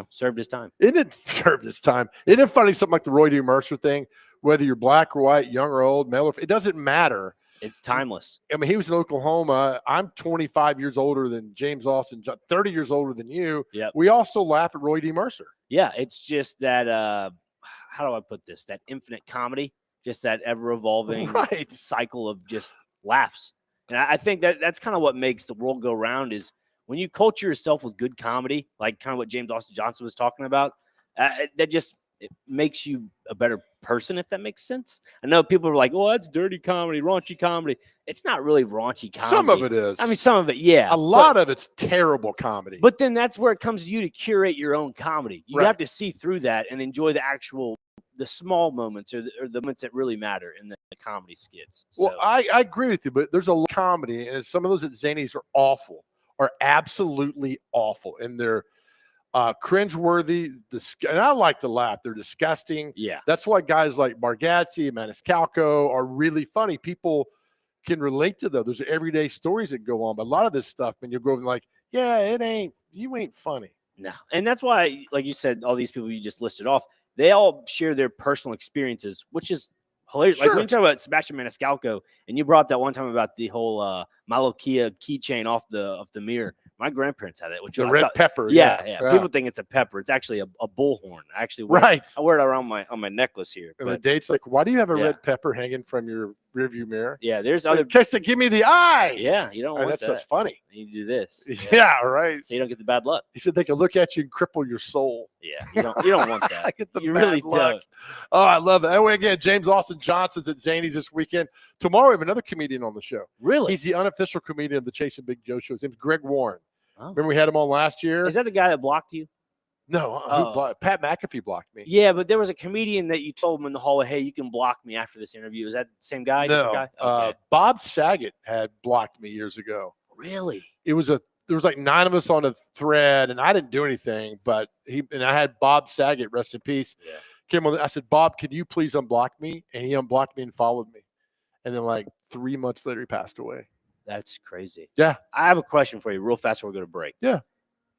served his time. It didn't serve this time. Isn't it funny? Something like the Roy D. Mercer thing, whether you're black or white, young or old, male or it doesn't matter. It's timeless. I mean, he was in Oklahoma. I'm 25 years older than James Austin, 30 years older than you. Yep. We all still laugh at Roy D. Mercer. Yeah, it's just that how do I put this? That infinite comedy, just that ever evolving Right. cycle of just laughs. And I think that's kind of what makes the world go round is when you culture yourself with good comedy, like kind of what James Austin Johnson was talking about. That just it makes you a better person, if that makes sense. I know people are like, "Oh, that's dirty comedy, raunchy comedy." It's not really raunchy comedy. Some of it is. I mean, some of it, yeah. A lot of it's terrible comedy. But then that's where it comes to you to curate your own comedy. You Right. have to see through that and enjoy the small moments or the moments that really matter in the comedy skits. So, Well, I agree with you, but there's a lot of comedy, and some of those at Zanies are awful, are absolutely awful, and they're cringeworthy. And I like to laugh. They're disgusting. yeah. That's why guys like Bargatze, Maniscalco are really funny. People can relate to those. There's everyday stories that go on. But a lot of this stuff, man, you'll go and like, yeah, you ain't funny. No. And that's why, like you said, all these people you just listed off, they all share their personal experiences, which is hilarious. Like Sure. when you talk about Sebastian Maniscalco, and you brought up that one time about the whole Milo Kia keychain off the mirror. My grandparents had it, which The I red thought- pepper. Yeah. People think it's a pepper. It's actually a bullhorn. I actually wear, Right. I wear it around on my necklace here. And the But date's like, why do you have a Yeah. red pepper hanging from your rearview mirror? yeah, there's other. Kiss it, give me the eye. Yeah, you don't And want that's that. just funny. You do this. Yeah, right. So you don't get the bad luck. He said they could look at you and cripple your soul. Yeah, you don't want that. I get the You bad really luck. don't. Oh, I love it. Anyway, again, James Austin Johnson's at Zanies this weekend. Tomorrow we have another comedian on the show. Really? He's the unofficial comedian of the Chasing Big Joe show. His name's Greg Warren. Oh. Remember we had him on last year? Is that the guy that blocked you? No, Pat McAfee blocked me. Yeah, but there was a comedian that you told him in the hallway, "Hey, you can block me after this interview." Is that the same guy? No, Different guy? Okay. Bob Saget had blocked me years ago. Really? There was like 9 of us on a thread, and I didn't do anything. But I had Bob Saget, rest in peace. Yeah. Came on. I said, Bob, can you please unblock me? And he unblocked me and followed me. And then like 3 months later, he passed away. That's crazy. Yeah. I have a question for you, real fast before we go to break. Yeah.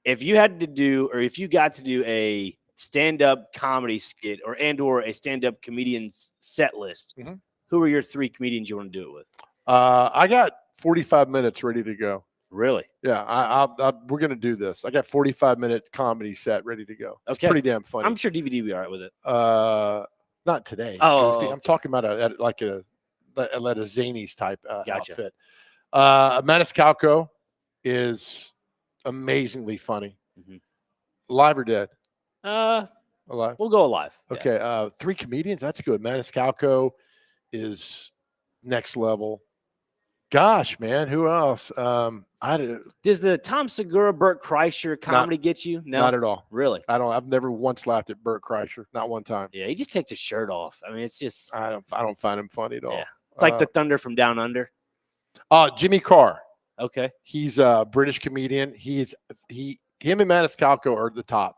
If you had to do, or if you got to do a stand-up comedy skit or a stand-up comedian's set list, Mhm. who are your 3 comedians you want to do it with? I got 45 minutes ready to go. Really? Yeah, we're gonna do this. I got 45-minute comedy set ready to go. It's Okay. pretty damn funny. I'm sure DVD will be all right with it. Not today. Oh, Goofy. I'm talking about a Zanies type Gotcha. outfit. Maniscalco is amazingly funny. Mhm. Alive or dead? We'll Alive. go live. Yeah. Okay. 3 comedians. That's good. Maniscalco is next level. Gosh, man, who else? Does the Tom Segura, Burt Kreischer comedy get you? No, Not at all. really. I've never once laughed at Burt Kreischer. Not one time. Yeah, he just takes his shirt off. I mean, it's just I don't find him funny at all. Yeah. It's like the Thunder from Down Under. Jimmy Carr. Okay. He's a British comedian. Him and Maniscalco are the top.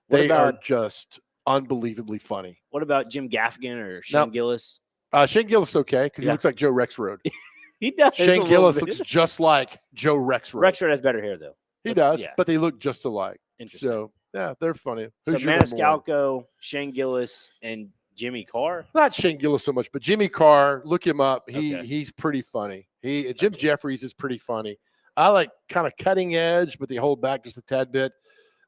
What They are about- just unbelievably funny. What about Jim Gaffigan or Shane No. Gillis? Shane Gillis okay because he Yeah. looks like Joe Rexroad. He does. a Shane little Gillis bit. looks just like Joe Rexroad. Rexford has better hair though. He does, Yeah. but they look just alike. Interesting. So yeah, they're funny. So Who's your number one? Maniscalco, Shane Gillis, and Jimmy Carr. Not Shane Gillis so much, but Jimmy Carr. Look him up. Okay. He's pretty funny. Jim Jeffries is pretty funny. I like kind of cutting edge, but they hold back just a tad bit,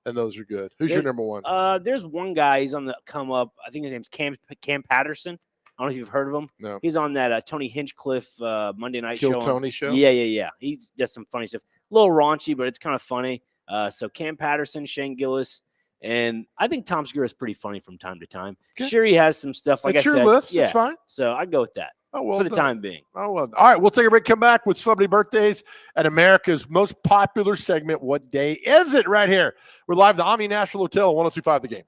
and those are good. Who's your There- number one? There's one guy. He's on the come up. I think his name's Cam Patterson. I don't know if you've heard of him. No. He's on that Tony Hinchcliffe Monday night Kill show. Tony show? Yeah. He does some funny stuff. A little raunchy, but it's kind of funny. So Cam Patterson, Shane Gillis, and I think Tom Segura is pretty funny from time to time. Okay. Sure, he has some stuff. Like It's I your said, list. yeah. It's fine. So I'd go with that Oh well. for the done. time being. Oh well. All right, we'll take a break. Come back with celebrity birthdays and America's most popular segment. What day is it? Right here. We're live at the Omni National Hotel, 102.5 The Game.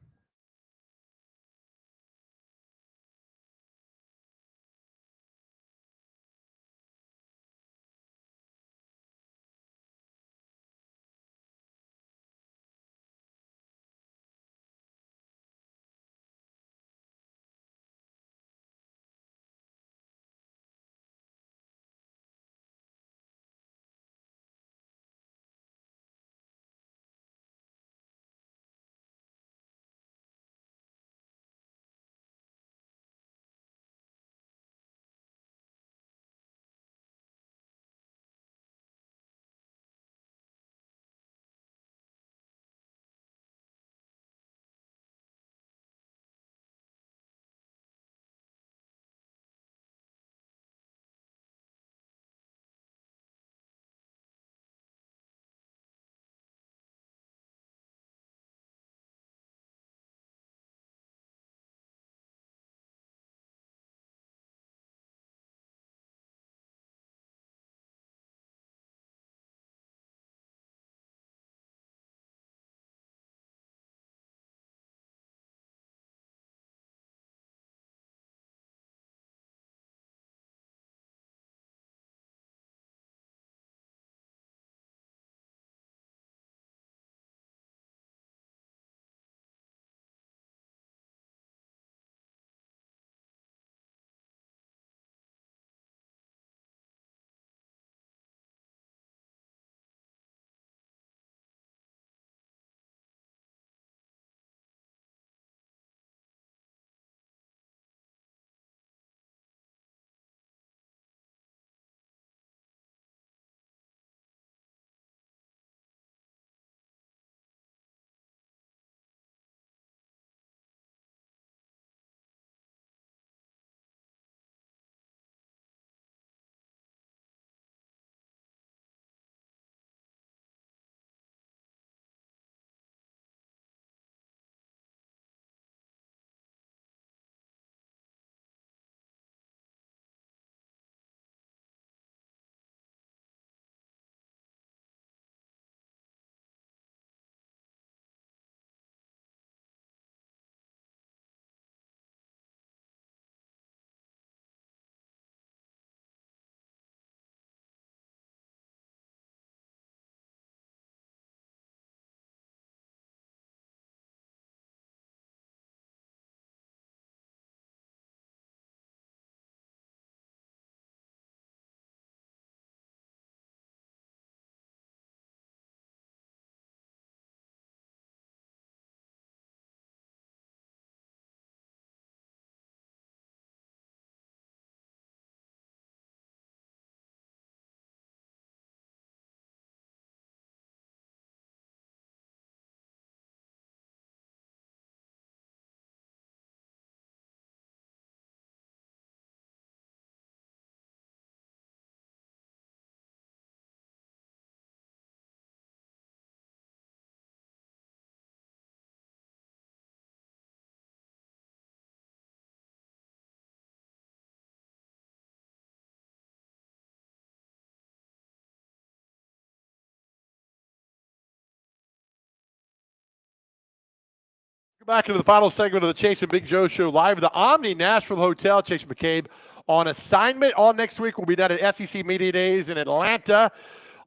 Back into the final segment of the Chase and Big Joe Show live at the Omni Nashville Hotel. Chase McCabe on assignment. All next week we'll be down at SEC Media Days in Atlanta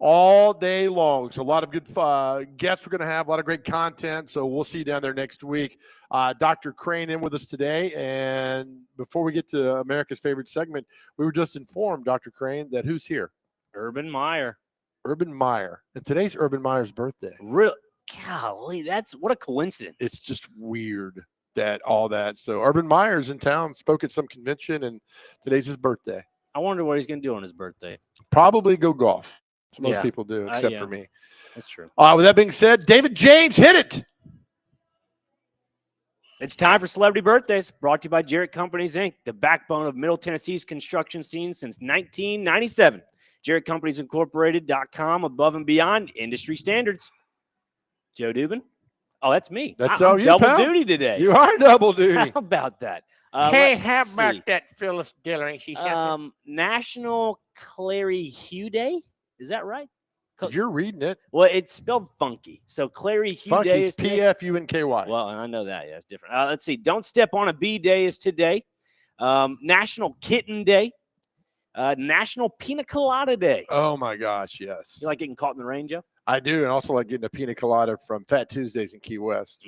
all day long. So a lot of good guests we're going to have, a lot of great content. So we'll see you down there next week. Dr. Crane in with us today. And before we get to America's favorite segment, we were just informed, Dr. Crane, that who's here? Urban Meyer. Urban Meyer. And today's Urban Meyer's birthday. Real, golly, that's what a coincidence. It's just weird that all that. So Urban Meyer's in town, spoke at some convention, and today's his birthday. I wonder what he's going to do on his birthday. Probably go golf. That's what most Yeah. people do, except Yeah. for me. That's true. With that being said, David James, hit it. It's time for Celebrity Birthdays, brought to you by Jarrett Companies, Inc., the backbone of Middle Tennessee's construction scene since 1997. JarrettCompaniesIncorporated.com, above and beyond industry standards. Joe Dubin? Oh, that's me. That's I'm all you, double pal. duty today. You are double duty. How about that? Let's see. that Phyllis Diller? She National Clary Hugh Day? Is that right? You're reading it. Well, it's spelled funky. So Clary Hugh Day Funky's is today. P-F-U-N-K-Y. Well, I know that. Yeah, it's different. Let's see. Don't Step on a Bee Day is today. National Kitten Day. National Pina Colada Day. Oh, my gosh, yes. You like getting caught in the rain, Joe? I do, and also like getting a pina colada from Fat Tuesdays in Key West.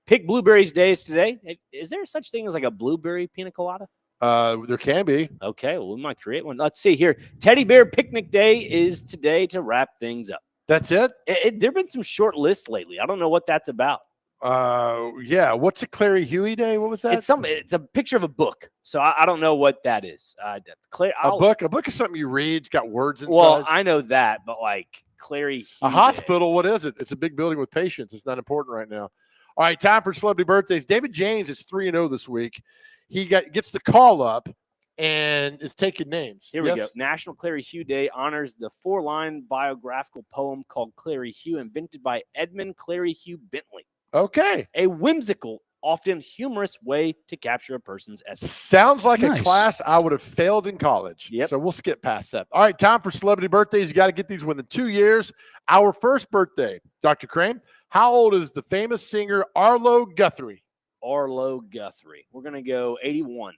Pick Blueberries Day is today. Is there such thing as like a blueberry pina colada? There can be. Okay, well, we might create one. Let's see here. Teddy Bear Picnic Day is today to wrap things up. That's it? There have been some short lists lately. I don't know what that's about. Yeah. What's a Clary Huey Day? What was that? It's a picture of a book. So I don't know what that is. A book is something you read. It's got words inside. Well, I know that, but like Clary Huey a hospital, what is it? It's a big building with patients. It's not important right now. All right, time for celebrity birthdays. David James is 3-0 this week. He gets the call up and is taking names. Here we go. National Clary Hugh Day honors the 4-line biographical poem called Clary Hugh, invented by Edmund Clary Hugh Bentley. Okay. A whimsical, often humorous way to capture a person's essence. Sounds like Nice. a class I would have failed in college. Yep. So we'll skip past that. All right, time for celebrity birthdays. You got to get these within 2 years. Our first birthday, Dr. Crane. How old is the famous singer Arlo Guthrie? Arlo Guthrie. We're going to go 81.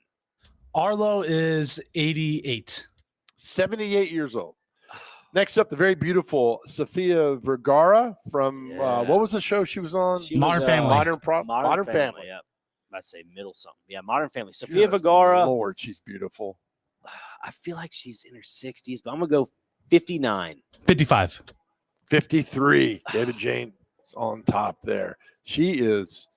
Arlo is 88. 78 years old. Next up, the very beautiful Sofia Vergara from Yeah. what was the show she was on? She Modern was, Family. Modern Family. Yep. I say middle something. Yeah, Modern Family. Sofia Good Vergara. Lord, she's beautiful. I feel like she's in her 60s, but I'm going to go 59. 55. 53. David James on top there. She is.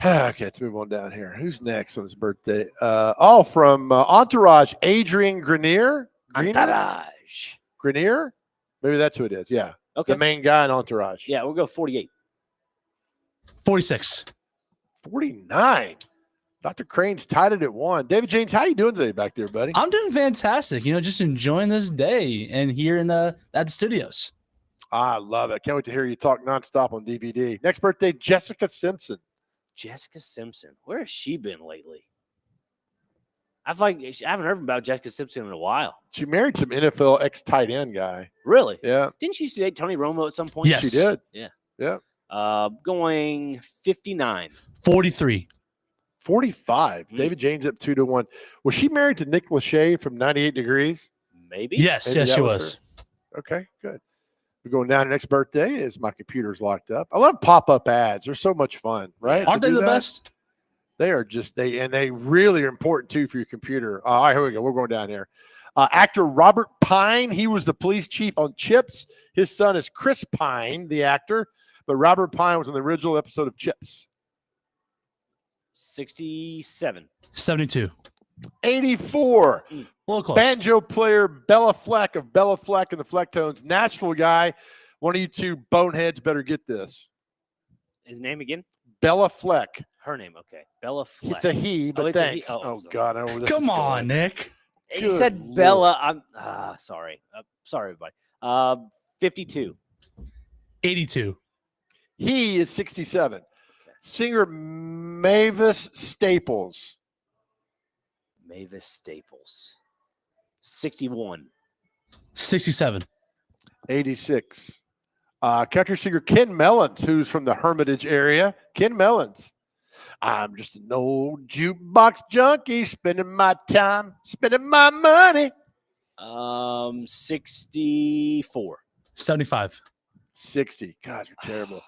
Okay, let's move on down here. Who's next on this birthday? From Entourage, Adrian Grenier. Entourage. Grenier? Maybe that's who it is. Yeah. Okay. The main guy in Entourage. Yeah, we'll go 48. 46. 49. Dr. Crane's tied it at 1. David James, how you doing today back there, buddy? I'm doing fantastic. Just enjoying this day and here in at the studios. I love it. Can't wait to hear you talk nonstop on DVD. Next birthday, Jessica Simpson. Jessica Simpson. Where has she been lately? I haven't heard about Jessica Simpson in a while. She married some NFL ex-tight end guy. Really? Yeah. Didn't she date Tony Romo at some point? Yes. She did. Yeah. Yeah. Going 59. 43. 45. David James up 2-1. Was she married to Nick Lachey from 98 Degrees? Maybe. Yes, Maybe yes, that she was was. Okay, good. We're going down to next birthday as my computer's locked up. I love pop-up ads. They're so much fun, right? Aren't To they do the that. best? They are just they really are important too for your computer. All right, here we go. We're going down here. Actor Robert Pine, he was the police chief on Chips. His son is Chris Pine, the actor, but Robert Pine was in the original episode of Chips. 67. 72. 84. A little close. Banjo player Bella Fleck of Bella Fleck and the Flecktones. Nashville guy. One of you two boneheads better get this. His name again? Bella Fleck. Her name. Okay. Bella Fleck. It's a he, but it's a he. thanks. Oh, Oh, sorry. God. I know where this Come is on, going. Nick. He Good said Lord. Bella. I'm sorry. Sorry, everybody. 52. 82. He is 67. Singer Mavis Staples. Mavis Staples. 61. 67. 86. Country singer Ken Mellons, who's from the Hermitage area. Ken Mellons. I'm just an old jukebox junkie, spending my time, spending my money. 64. 75. 60. God, you're terrible.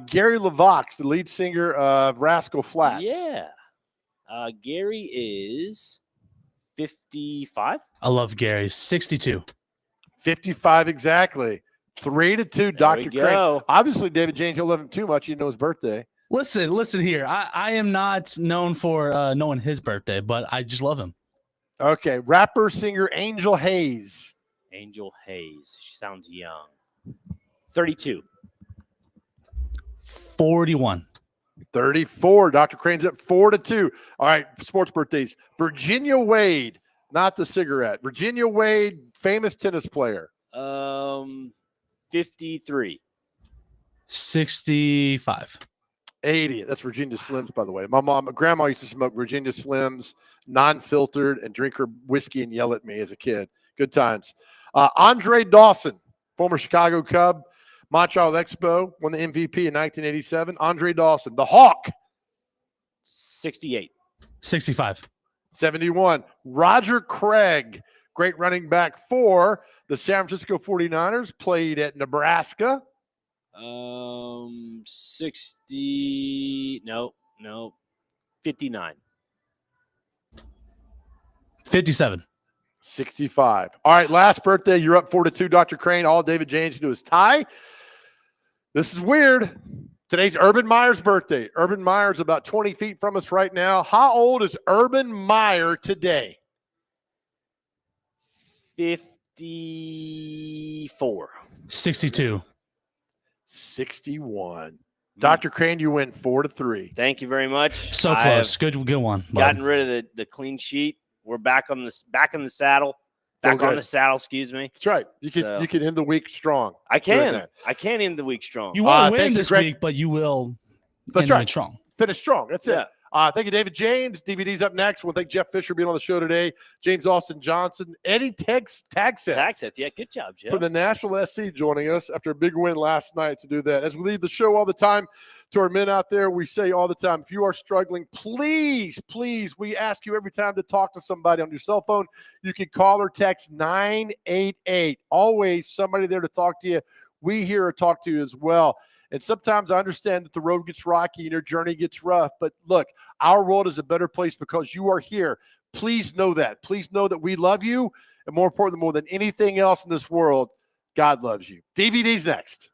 Gary LaVox, the lead singer of Rascal Flatts. Yeah. Gary is 55. I love Gary. 62. 55 exactly. 3-2, Dr. we Craig. go. Obviously, David James, you'll love him too much. You know his birthday. Listen here. I am not known for knowing his birthday, but I just love him. Okay. Rapper, singer Angel Hayes. Angel Hayes. She sounds young. 32. 41. 34. Dr. Crane's up 4-2. All right. Sports birthdays. Virginia Wade, not the cigarette. Virginia Wade, famous tennis player. 53. 65. 80. That's Virginia Slims, by the way. My grandma used to smoke Virginia Slims, non-filtered, and drink her whiskey and yell at me as a kid. Good times. Andre Dawson, former Chicago Cub, Montreal Expo, won the MVP in 1987. Andre Dawson, the Hawk. 68. 65. 71. Roger Craig, great running back for the San Francisco 49ers, played at Nebraska. 60. No. 59. 57. 65. All right, last birthday. You're up 4-2, Dr. Crane. All David James can do is tie. This is weird. Today's Urban Meyer's birthday. Urban Meyer's about 20 feet from us right now. How old is Urban Meyer today? 54. 62. 61. Dr. Crane, you win 4-3. Thank you very much. So close. Good one. bud. Gotten rid of the clean sheet. We're back in the saddle. Back on the saddle, excuse me. That's right. You can end the week strong. I doing can. that. I can end the week strong. You won't win thanks to this Greg. week, but you will That's end right. it strong. Finish strong. That's Yeah. it. Thank you, David James. DVD's up next. We'll thank Jeff Fisher being on the show today. James Austin Johnson. Eddie Tagseth. Tagseth. Yeah, good job, Jeff. For the National SC joining us after a big win last night to do that. As we leave the show all the time to our men out there, we say all the time, if you are struggling, please, we ask you every time to talk to somebody on your cell phone. You can call or text 988. Always somebody there to talk to you. We here to talk to you as well. And sometimes I understand that the road gets rocky and your journey gets rough. But look, our world is a better place because you are here. Please know that. Please know that we love you. And more important, more than anything else in this world, God loves you. DVD's next.